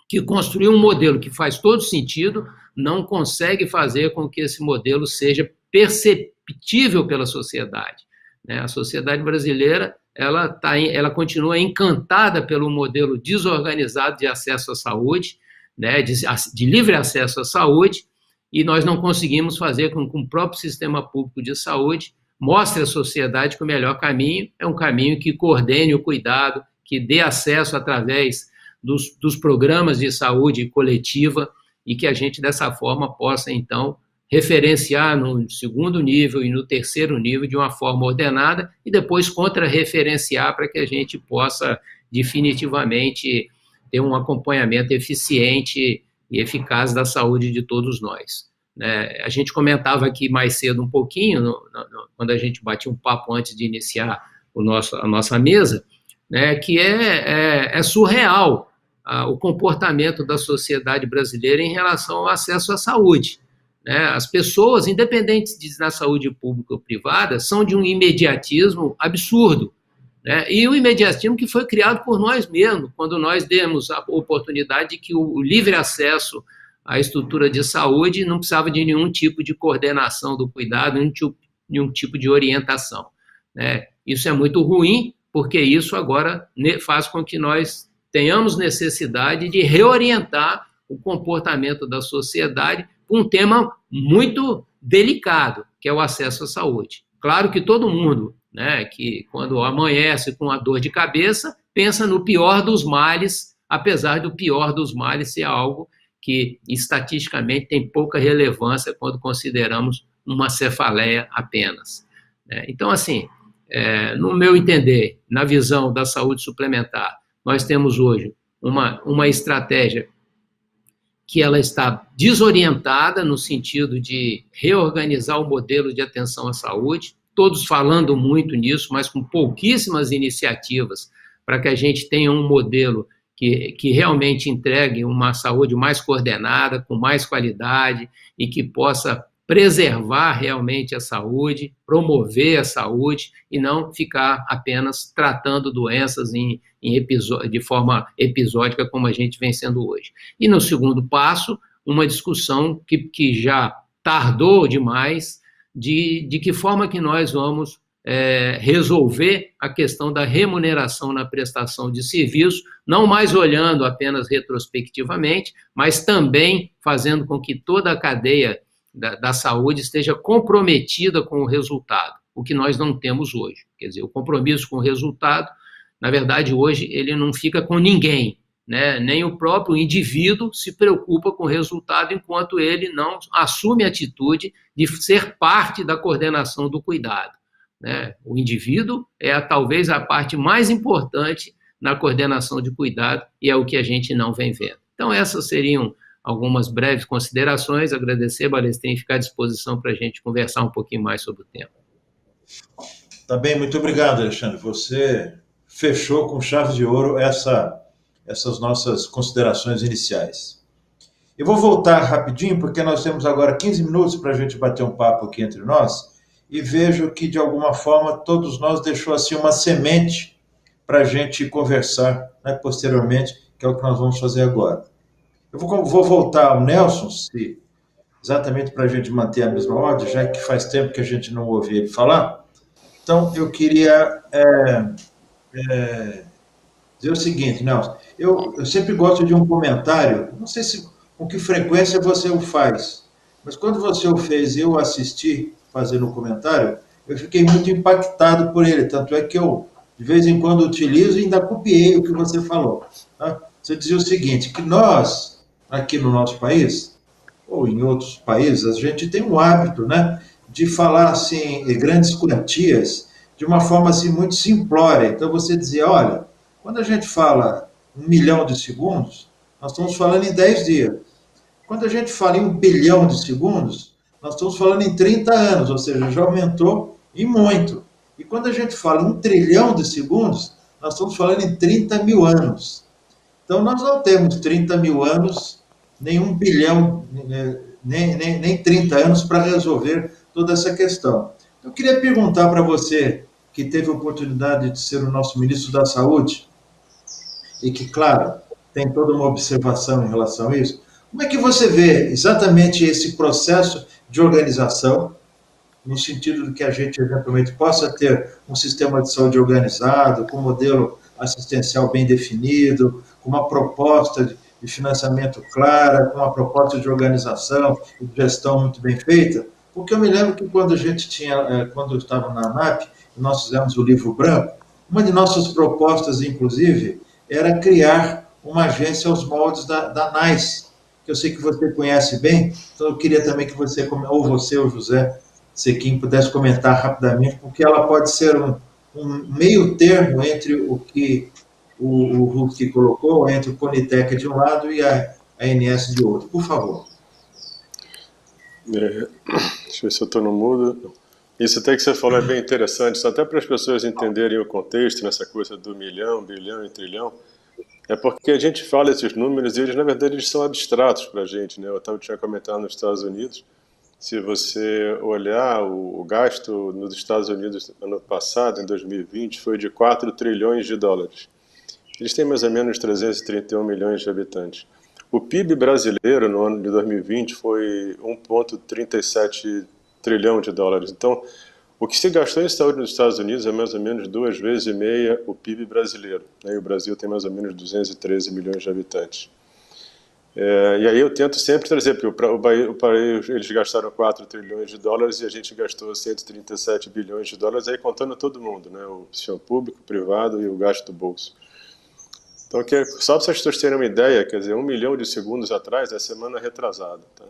que construiu um modelo que faz todo sentido, não consegue fazer com que esse modelo seja perceptível pela sociedade, né? A sociedade brasileira ela continua encantada pelo modelo desorganizado de acesso à saúde, né, de livre acesso à saúde, e nós não conseguimos fazer com que o próprio sistema público de saúde mostre à sociedade que o melhor caminho é um caminho que coordene o cuidado, que dê acesso através dos programas de saúde coletiva e que a gente, dessa forma, possa, então, referenciar no segundo nível e no terceiro nível de uma forma ordenada e depois contra-referenciar para que a gente possa definitivamente ter um acompanhamento eficiente e eficaz da saúde de todos nós, né? A gente comentava aqui mais cedo um pouquinho, quando a gente batia um papo antes de iniciar a nossa mesa, né, que é surreal o comportamento da sociedade brasileira em relação ao acesso à saúde, né? As pessoas, independentes de na saúde pública ou privada, são de um imediatismo absurdo, né? E o imediatismo que foi criado por nós mesmos, quando nós demos a oportunidade de que o livre acesso à estrutura de saúde não precisava de nenhum tipo de coordenação do cuidado, nenhum tipo de orientação, né? Isso é muito ruim, porque isso agora faz com que nós tenhamos necessidade de reorientar o comportamento da sociedade para um tema muito delicado, que é o acesso à saúde. Claro que todo mundo, né, que quando amanhece com a dor de cabeça, pensa no pior dos males, apesar do pior dos males ser algo que estatisticamente tem pouca relevância quando consideramos uma cefaleia apenas. Então, assim, no meu entender, na visão da saúde suplementar, nós temos hoje uma estratégia que ela está desorientada no sentido de reorganizar o modelo de atenção à saúde, todos falando muito nisso, mas com pouquíssimas iniciativas para que a gente tenha um modelo que realmente entregue uma saúde mais coordenada, com mais qualidade e que possa preservar realmente a saúde, promover a saúde e não ficar apenas tratando doenças de forma episódica como a gente vem sendo hoje. E no segundo passo, uma discussão que já tardou demais de que forma que nós vamos resolver a questão da remuneração na prestação de serviço, não mais olhando apenas retrospectivamente, mas também fazendo com que toda a cadeia da saúde esteja comprometida com o resultado, o que nós não temos hoje. Quer dizer, o compromisso com o resultado, na verdade, hoje, ele não fica com ninguém, né? Nem o próprio indivíduo se preocupa com o resultado enquanto ele não assume a atitude de ser parte da coordenação do cuidado, né? O indivíduo é talvez a parte mais importante na coordenação de cuidado e é o que a gente não vem vendo. Então, essas seriam algumas breves considerações, agradecer, Balestrin, e ficar à disposição para a gente conversar um pouquinho mais sobre o tema. Tá bem, muito obrigado, Alexandre. Você fechou com chave de ouro essas nossas considerações iniciais. Eu vou voltar rapidinho, porque nós temos agora 15 minutos para a gente bater um papo aqui entre nós, e vejo que, de alguma forma, todos nós deixou assim uma semente para a gente conversar, né, posteriormente, que é o que nós vamos fazer agora. Eu vou voltar ao Nelson, exatamente para a gente manter a mesma ordem, já que faz tempo que a gente não ouve ele falar. Então, eu queria dizer o seguinte, Nelson, eu sempre gosto de um comentário, não sei se com que frequência você o faz, mas quando você o fez e eu assisti fazendo o comentário, eu fiquei muito impactado por ele, tanto é que eu, de vez em quando, utilizo e ainda copiei o que você falou. Tá? Você dizia o seguinte, que nós, aqui no nosso país, ou em outros países, a gente tem um hábito, né, de falar assim, grandes quantias, de uma forma assim muito simplória. Então você dizia, olha, quando a gente fala 1 milhão de segundos, nós estamos falando em 10 dias. Quando a gente fala em 1 bilhão de segundos, nós estamos falando em 30 anos, ou seja, já aumentou e muito. E quando a gente fala em 1 trilhão de segundos, nós estamos falando em 30 mil anos. Então, nós não temos 30 mil anos, nem 1 bilhão, nem 30 anos para resolver toda essa questão. Eu queria perguntar para você, que teve a oportunidade de ser o nosso ministro da Saúde, e que, claro, tem toda uma observação em relação a isso, como é que você vê exatamente esse processo de organização, no sentido de que a gente, eventualmente, possa ter um sistema de saúde organizado, com um modelo assistencial bem definido, com uma proposta de financiamento clara, com uma proposta de organização e de gestão muito bem feita? Porque eu me lembro que quando a gente quando eu estava na ANAP, nós fizemos o livro branco, uma de nossas propostas, inclusive, era criar uma agência aos moldes da NICE, que eu sei que você conhece bem, então eu queria também que você, ou você ou José Sequim, pudesse comentar rapidamente, porque ela pode ser um meio termo entre o que o Ruth colocou, entre o Conitec de um lado e a ANS de outro. Por favor. Deixa eu ver se eu estou no mudo. Isso até que você falou é bem interessante, só até para as pessoas entenderem o contexto nessa coisa do milhão, bilhão e trilhão. É porque a gente fala esses números e eles, na verdade, eles são abstratos para a gente, né? Eu tinha comentado nos Estados Unidos, se você olhar o gasto nos Estados Unidos ano passado, em 2020, foi de 4 trilhões de dólares. Eles têm mais ou menos 331 milhões de habitantes. O PIB brasileiro no ano de 2020 foi 1,37 trilhão de dólares. Então, o que se gastou em saúde nos Estados Unidos é mais ou menos 2,5 vezes o PIB brasileiro, né? E o Brasil tem mais ou menos 213 milhões de habitantes. E aí eu tento sempre trazer, porque o país, eles gastaram 4 trilhões de dólares e a gente gastou 137 bilhões de dólares, aí contando todo mundo, né? O sistema público, privado e o gasto do bolso. Então, só para vocês terem uma ideia, quer dizer, 1 milhão de segundos atrás é semana retrasada. Tá?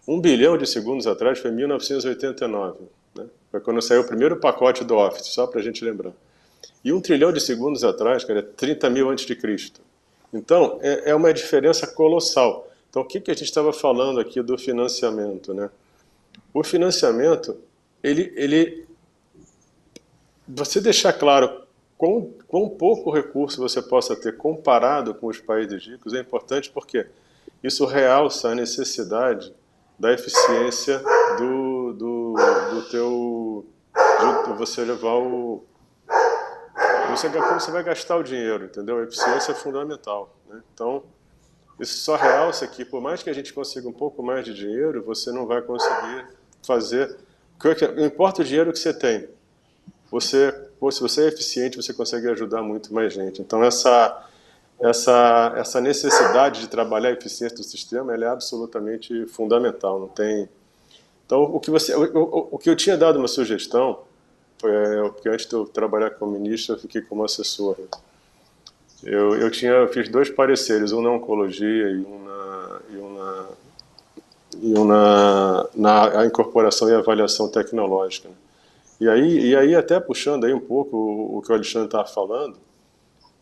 1 bilhão de segundos atrás foi em 1989, né? Foi quando saiu o primeiro pacote do Office, só para a gente lembrar. E 1 trilhão de segundos atrás, cara, é 30 mil antes de Cristo. Então, é uma diferença colossal. Então, o que a gente estava falando aqui do financiamento, né? O financiamento, você deixar claro quão pouco recurso você possa ter comparado com os países ricos é importante porque isso realça a necessidade da eficiência do você levar como você vai gastar o dinheiro, entendeu? A eficiência é fundamental, né? Então, isso só realça que, por mais que a gente consiga um pouco mais de dinheiro, você não vai conseguir fazer... Não importa o dinheiro que você tem, se você é eficiente, você consegue ajudar muito mais gente. Então, essa necessidade de trabalhar a eficiência do sistema, ela é absolutamente fundamental. Não tem... Então, o que eu tinha dado uma sugestão, porque antes de eu trabalhar como ministro, eu fiquei como assessor. Eu fiz 2 pareceres, um na oncologia e um na incorporação e avaliação tecnológica. E aí, até puxando aí um pouco o que o Alexandre estava falando,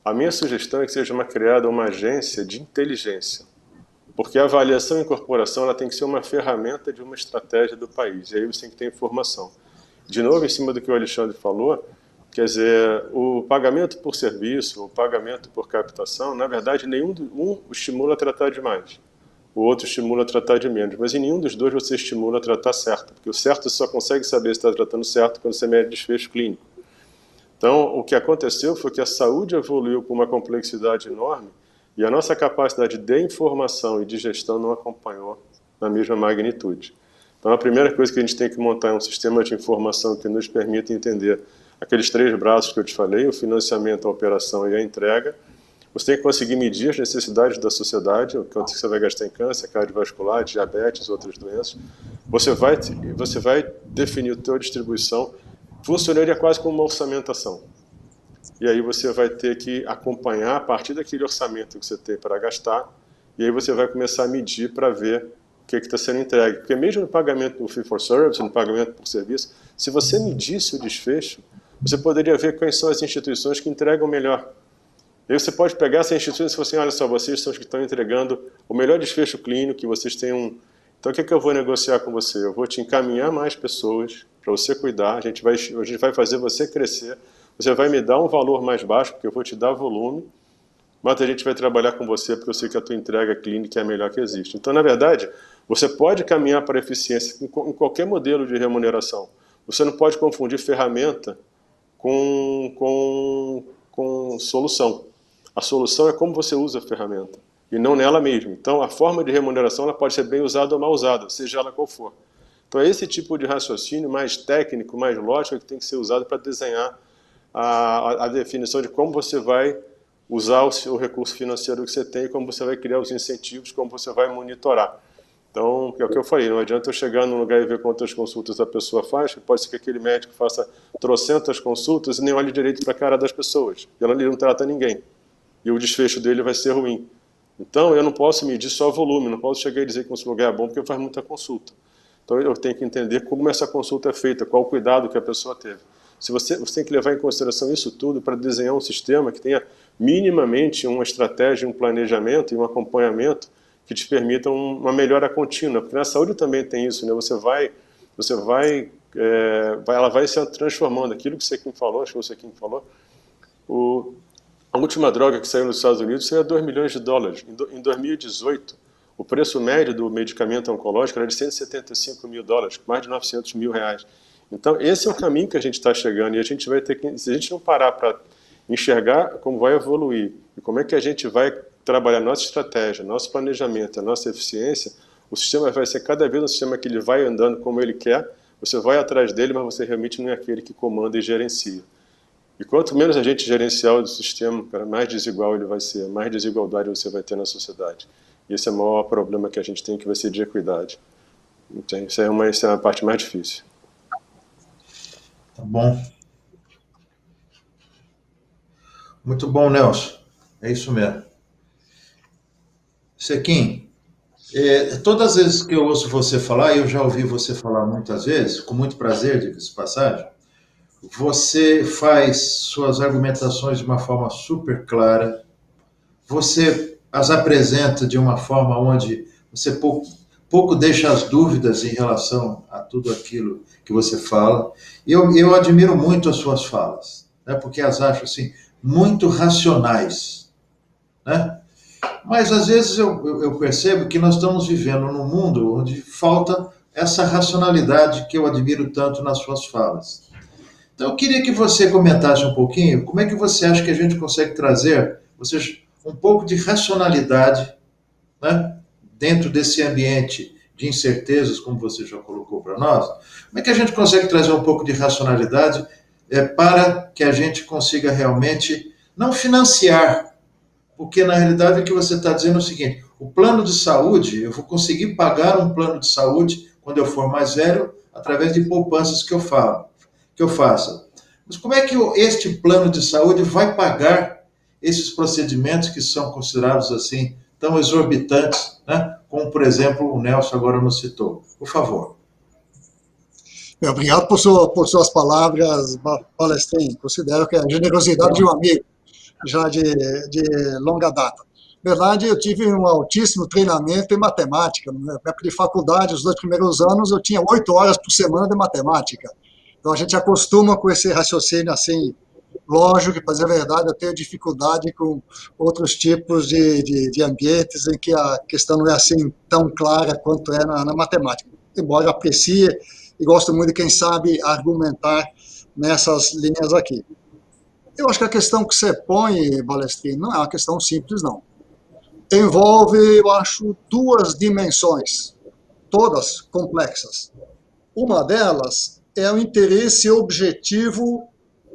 a minha sugestão é que seja criada uma agência de inteligência, porque a avaliação e incorporação ela tem que ser uma ferramenta de uma estratégia do país, e aí você tem que ter informação. De novo, em cima do que o Alexandre falou, Quer dizer, o pagamento por serviço, o pagamento por captação, na verdade, um estimula a tratar de mais, o outro estimula a tratar de menos, mas em nenhum dos dois você estimula a tratar certo, porque o certo você só consegue saber se está tratando certo quando você mede desfecho clínico. Então, o que aconteceu foi que a saúde evoluiu com uma complexidade enorme e a nossa capacidade de informação e de gestão não acompanhou na mesma magnitude. Então, a primeira coisa que a gente tem que montar é um sistema de informação que nos permita entender aqueles 3 braços que eu te falei, o financiamento, a operação e a entrega. Você tem que conseguir medir as necessidades da sociedade, o quanto você vai gastar em câncer, cardiovascular, diabetes, outras doenças. Você vai definir a sua distribuição. Funcionaria quase como uma orçamentação. E aí você vai ter que acompanhar a partir daquele orçamento que você tem para gastar, e aí você vai começar a medir para ver o que está sendo entregue. Porque mesmo no pagamento do fee for service, no pagamento por serviço, se você medisse o desfecho, você poderia ver quais são as instituições que entregam melhor. E aí você pode pegar essas instituições e falar assim, olha só, vocês são os que estão entregando o melhor desfecho clínico, que vocês têm um... Então o que eu vou negociar com você? Eu vou te encaminhar mais pessoas para você cuidar, a gente vai fazer você crescer, você vai me dar um valor mais baixo, porque eu vou te dar volume, mas a gente vai trabalhar com você, porque eu sei que a tua entrega clínica é a melhor que existe. Então, na verdade, você pode caminhar para a eficiência em qualquer modelo de remuneração. Você não pode confundir ferramenta com solução. A solução é como você usa a ferramenta, e não nela mesma. Então, a forma de remuneração ela pode ser bem usada ou mal usada, seja ela qual for. Então, é esse tipo de raciocínio mais técnico, mais lógico, que tem que ser usado para desenhar a definição de como você vai usar o recurso financeiro que você tem, como você vai criar os incentivos, como você vai monitorar. Então, é o que eu falei, não adianta eu chegar num lugar e ver quantas consultas a pessoa faz, pode ser que aquele médico faça trocentas consultas e nem olhe direito para a cara das pessoas, e ele não trata ninguém, e o desfecho dele vai ser ruim. Então, eu não posso medir só volume, não posso chegar e dizer que esse lugar é bom porque faz muita consulta. Então, eu tenho que entender como essa consulta é feita, qual o cuidado que a pessoa teve. Você tem que levar em consideração isso tudo para desenhar um sistema que tenha minimamente uma estratégia, um planejamento e um acompanhamento que te permitam uma melhora contínua, porque na saúde também tem isso, né? Ela vai se transformando. Aquilo que você aqui falou, acho que você aqui falou, a última droga que saiu nos Estados Unidos saiu a $2 milhões. Em 2018, o preço médio do medicamento oncológico era de $175 mil, mais de R$900 mil. Então, esse é o caminho que a gente está chegando, e a gente vai ter que, se a gente não parar para enxergar como vai evoluir, e como é que a gente vai trabalhar nossa estratégia, nosso planejamento, a nossa eficiência, o sistema vai ser cada vez um sistema que ele vai andando como ele quer, você vai atrás dele, mas você realmente não é aquele que comanda e gerencia. E quanto menos a gente gerenciar o sistema, mais desigual ele vai ser, mais desigualdade você vai ter na sociedade. E esse é o maior problema que a gente tem, que vai ser de equidade. Então, isso é uma parte mais difícil. Tá bom. Muito bom, Nelson. É isso mesmo. Sequim, todas as vezes que eu ouço você falar, eu já ouvi você falar muitas vezes, com muito prazer, diga-se de passagem, você faz suas argumentações de uma forma super clara, você as apresenta de uma forma onde você pouco deixa as dúvidas em relação a tudo aquilo que você fala. Eu admiro muito as suas falas, né, porque as acho assim, muito racionais, né? Mas às vezes eu percebo que nós estamos vivendo num mundo onde falta essa racionalidade que eu admiro tanto nas suas falas. Então eu queria que você comentasse um pouquinho como é que você acha que a gente consegue trazer um pouco de racionalidade, né, dentro desse ambiente de incertezas, como você já colocou para nós. Como é que a gente consegue trazer um pouco de racionalidade para que a gente consiga realmente não financiar, porque na realidade o que você está dizendo é o seguinte: o plano de saúde, eu vou conseguir pagar um plano de saúde quando eu for mais velho, através de poupanças que eu faça. Mas como é que este plano de saúde vai pagar esses procedimentos que são considerados assim tão exorbitantes, né? Como, por exemplo, o Nelson agora nos citou? Por favor. Obrigado por suas palavras, Palestrin. Considero que é a generosidade de um amigo, já de longa data. Na verdade, eu tive um altíssimo treinamento em matemática. Na época de faculdade, os 2 primeiros anos, eu tinha 8 horas por semana de matemática. Então, a gente acostuma com esse raciocínio assim, lógico que, para dizer a verdade, eu tenho dificuldade com outros tipos de ambientes em que a questão não é assim tão clara quanto é na matemática. Embora eu aprecie e gosto muito de quem sabe argumentar nessas linhas aqui. Eu acho que a questão que você põe, Balestrin, não é uma questão simples, não. Envolve, eu acho, duas dimensões, todas complexas. Uma delas é o interesse objetivo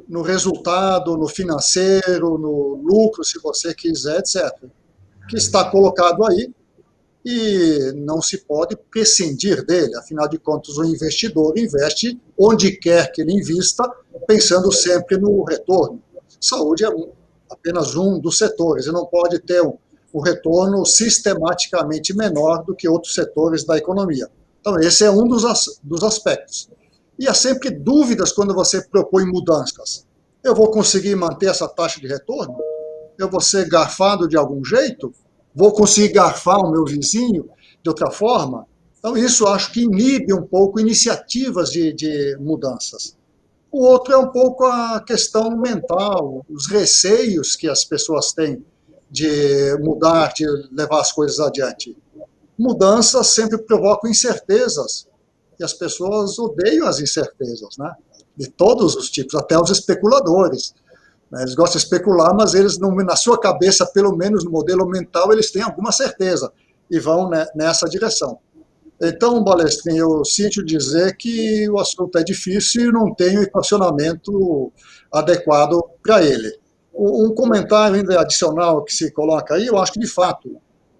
no resultado, no financeiro, no lucro, se você quiser, etc., que está colocado aí e não se pode prescindir dele. Afinal de contas, o investidor investe onde quer que ele invista, pensando sempre no retorno. Saúde é apenas um dos setores, e não pode ter um retorno sistematicamente menor do que outros setores da economia. Então, esse é um dos aspectos. E há sempre dúvidas quando você propõe mudanças. Eu vou conseguir manter essa taxa de retorno? Eu vou ser garfado de algum jeito? Vou conseguir garfar o meu vizinho de outra forma? Então, isso eu acho que inibe um pouco iniciativas de mudanças. O outro é um pouco a questão mental, os receios que as pessoas têm de mudar, de levar as coisas adiante. Mudanças sempre provocam incertezas, e as pessoas odeiam as incertezas, né? De todos os tipos, até os especuladores. Eles gostam de especular, mas eles, na sua cabeça, pelo menos no modelo mental, eles têm alguma certeza e vão nessa direção. Então, Balestrin, eu sinto dizer que o assunto é difícil e não tem um equacionamento adequado para ele. Um comentário ainda adicional que se coloca aí, eu acho que, de fato,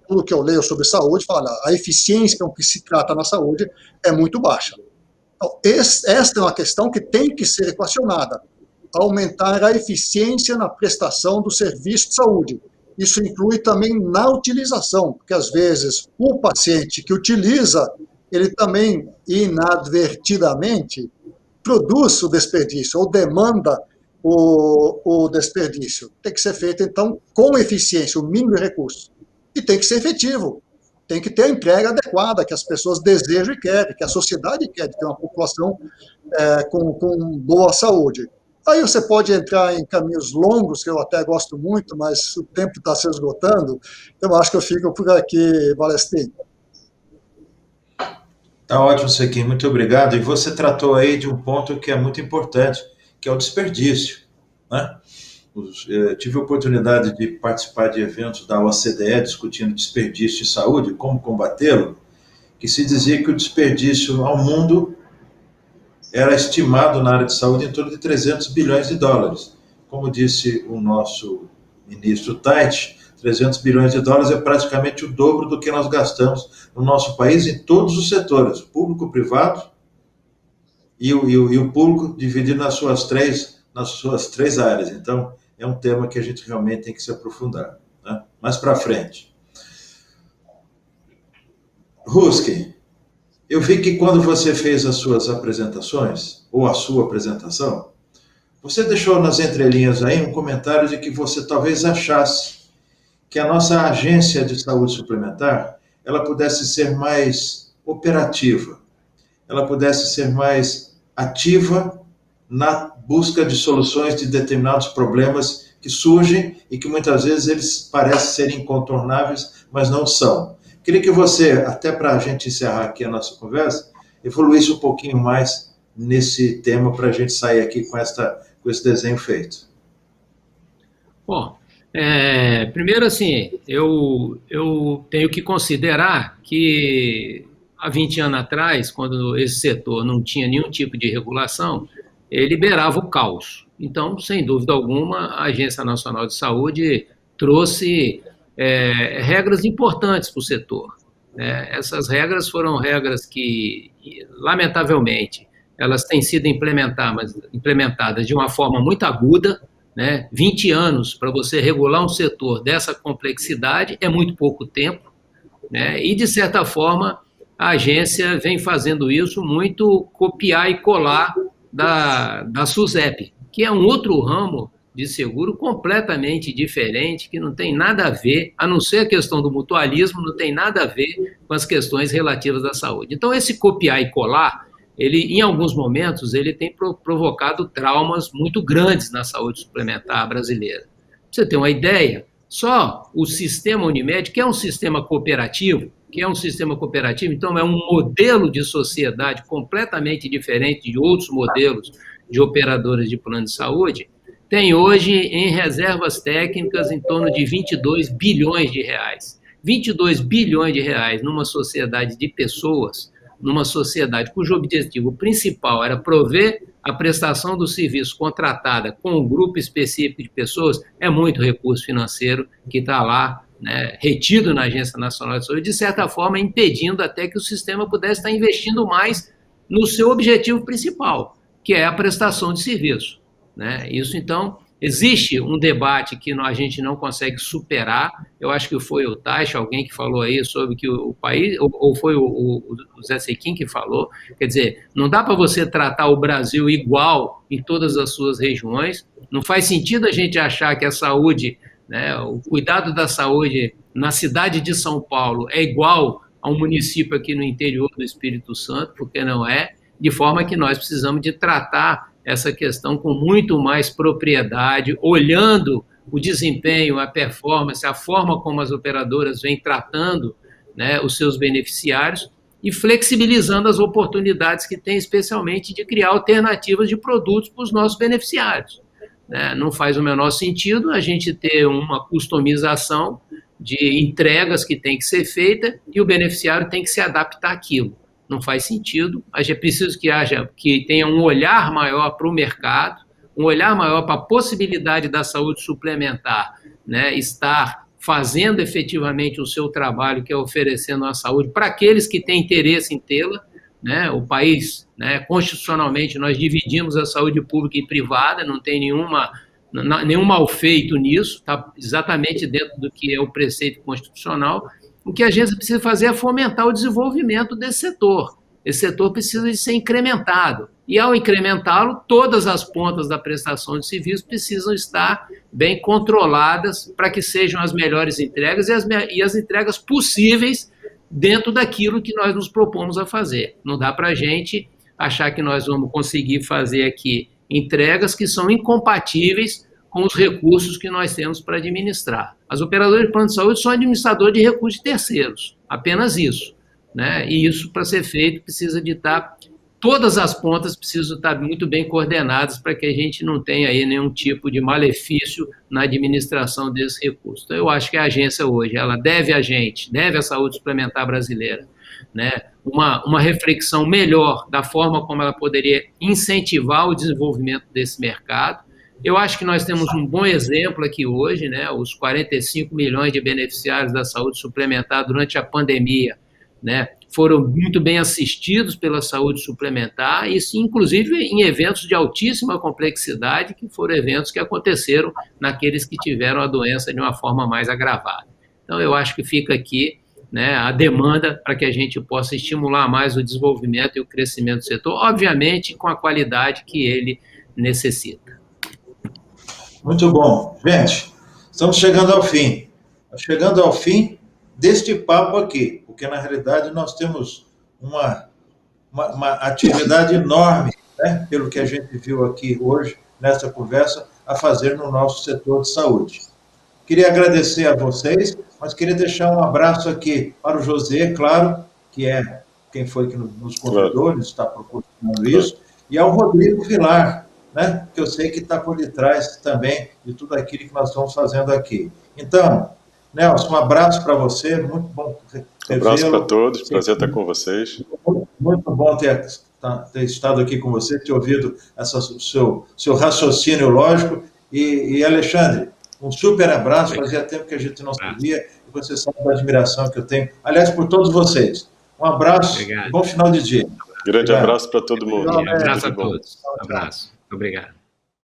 tudo que eu leio sobre saúde fala a eficiência com que se trata na saúde é muito baixa. Então, esta é uma questão que tem que ser equacionada. Aumentar a eficiência na prestação do serviço de saúde. Isso inclui também na utilização, porque às vezes o paciente que utiliza, ele também inadvertidamente produz o desperdício ou demanda o desperdício. Tem que ser feito, então, com eficiência, o mínimo de recursos. E tem que ser efetivo. Tem que ter a entrega adequada, que as pessoas desejam e querem, que a sociedade quer, de ter uma população com boa saúde. Aí você pode entrar em caminhos longos, que eu até gosto muito, mas o tempo está se esgotando, então acho que eu fico por aqui, Balestrin. Tá ótimo isso aqui, muito obrigado. E você tratou aí de um ponto que é muito importante, que é o desperdício, né? Tive a oportunidade de participar de eventos da OCDE discutindo desperdício de saúde, como combatê-lo, que se dizia que o desperdício ao mundo era estimado na área de saúde em torno de 300 bilhões de dólares. Como disse o nosso ministro Tait, 300 bilhões de dólares é praticamente o dobro do que nós gastamos no nosso país em todos os setores, público, privado e o público dividido nas suas três áreas. Então, é um tema que a gente realmente tem que se aprofundar, né? Mais para frente. Ruski, eu vi que quando você fez as suas apresentações, ou a sua apresentação, você deixou nas entrelinhas aí um comentário de que você talvez achasse que a nossa agência de saúde suplementar, ela pudesse ser mais operativa, ela pudesse ser mais ativa na busca de soluções de determinados problemas que surgem e que muitas vezes eles parecem ser incontornáveis, mas não são. Queria que você, até para a gente encerrar aqui a nossa conversa, evoluísse um pouquinho mais nesse tema para a gente sair aqui com esse desenho feito. Bom, primeiro assim, eu tenho que considerar que há 20 anos atrás, quando esse setor não tinha nenhum tipo de regulação, ele liberava o caos. Então, sem dúvida alguma, a Agência Nacional de Saúde trouxe regras importantes para o setor. Essas regras foram regras que, lamentavelmente, elas têm sido implementadas de uma forma muito aguda, né? 20 anos para você regular um setor dessa complexidade é muito pouco tempo, né? E, de certa forma, a agência vem fazendo isso muito copiar e colar da SUSEP, que é um outro ramo de seguro completamente diferente, que não tem nada a ver, a não ser a questão do mutualismo, não tem nada a ver com as questões relativas à saúde. Então, esse copiar e colar, ele, em alguns momentos, ele tem provocado traumas muito grandes na saúde suplementar brasileira. Pra você ter uma ideia, só o sistema Unimed, que é um sistema cooperativo, então é um modelo de sociedade completamente diferente de outros modelos de operadoras de plano de saúde, tem hoje em reservas técnicas em torno de 22 bilhões de reais. 22 bilhões de reais numa sociedade de pessoas, numa sociedade cujo objetivo principal era prover a prestação do serviço contratada com um grupo específico de pessoas, é muito recurso financeiro que está lá, né, retido na Agência Nacional de Saúde, de certa forma impedindo até que o sistema pudesse estar investindo mais no seu objetivo principal, que é a prestação de serviço, né? Isso, então, existe um debate que a gente não consegue superar. Eu acho que foi o Taixa, alguém que falou aí sobre que o país, ou foi o Zé Sequim que falou, quer dizer, não dá para você tratar o Brasil igual em todas as suas regiões, não faz sentido a gente achar que a saúde, né, o cuidado da saúde na cidade de São Paulo é igual a um município aqui no interior do Espírito Santo, porque não é, de forma que nós precisamos de tratar essa questão com muito mais propriedade, olhando o desempenho, a performance, a forma como as operadoras vêm tratando, né, os seus beneficiários e flexibilizando as oportunidades que tem, especialmente de criar alternativas de produtos para os nossos beneficiários, né? Não faz o menor sentido a gente ter uma customização de entregas que tem que ser feita e o beneficiário tem que se adaptar àquilo. Não faz sentido. A gente precisa que tenha um olhar maior para o mercado, um olhar maior para a possibilidade da saúde suplementar, né, estar fazendo efetivamente o seu trabalho, que é oferecendo a saúde para aqueles que têm interesse em tê-la, né? O país, né, constitucionalmente, nós dividimos a saúde pública e privada, não tem nenhum mal feito nisso, está exatamente dentro do que é o preceito constitucional. O que a agência precisa fazer é fomentar o desenvolvimento desse setor. Esse setor precisa de ser incrementado. E, ao incrementá-lo, todas as pontas da prestação de serviço precisam estar bem controladas para que sejam as melhores entregas e as entregas possíveis dentro daquilo que nós nos propomos a fazer. Não dá para a gente achar que nós vamos conseguir fazer aqui entregas que são incompatíveis com os recursos que nós temos para administrar. As operadoras de plano de saúde são administradores de recursos de terceiros, apenas isso, né? E isso, para ser feito, precisa de estar, todas as pontas precisam estar muito bem coordenadas para que a gente não tenha aí nenhum tipo de malefício na administração desses recursos. Então, eu acho que a agência hoje, ela deve à saúde suplementar brasileira, né, uma reflexão melhor da forma como ela poderia incentivar o desenvolvimento desse mercado. Eu acho que nós temos um bom exemplo aqui hoje, né? Os 45 milhões de beneficiários da saúde suplementar durante a pandemia, né, foram muito bem assistidos pela saúde suplementar, e inclusive em eventos de altíssima complexidade, que foram eventos que aconteceram naqueles que tiveram a doença de uma forma mais agravada. Então, eu acho que fica aqui, né, a demanda para que a gente possa estimular mais o desenvolvimento e o crescimento do setor, obviamente com a qualidade que ele necessita. Muito bom. Gente, estamos chegando ao fim. Chegando ao fim deste papo aqui, porque, na realidade, nós temos uma atividade enorme, né, pelo que a gente viu aqui hoje, nessa conversa, a fazer no nosso setor de saúde. Queria agradecer a vocês, mas queria deixar um abraço aqui para o José, claro, que é quem foi que nos convidou, está proporcionando isso, e ao Rodrigo Vilar, né, que eu sei que está por detrás também de tudo aquilo que nós estamos fazendo aqui. Então, Nelson, um abraço para você, muito bom revê-lo. Um abraço para todos, prazer estar com vocês. Muito bom ter estado aqui com você, ter ouvido o seu raciocínio lógico. E Alexandre, um super abraço, fazia tempo que a gente não se via, e você sabe da admiração que eu tenho, aliás, por todos vocês. Um abraço, bom final de dia. Grande abraço para todo mundo. Um abraço a todos. Um abraço. Obrigado.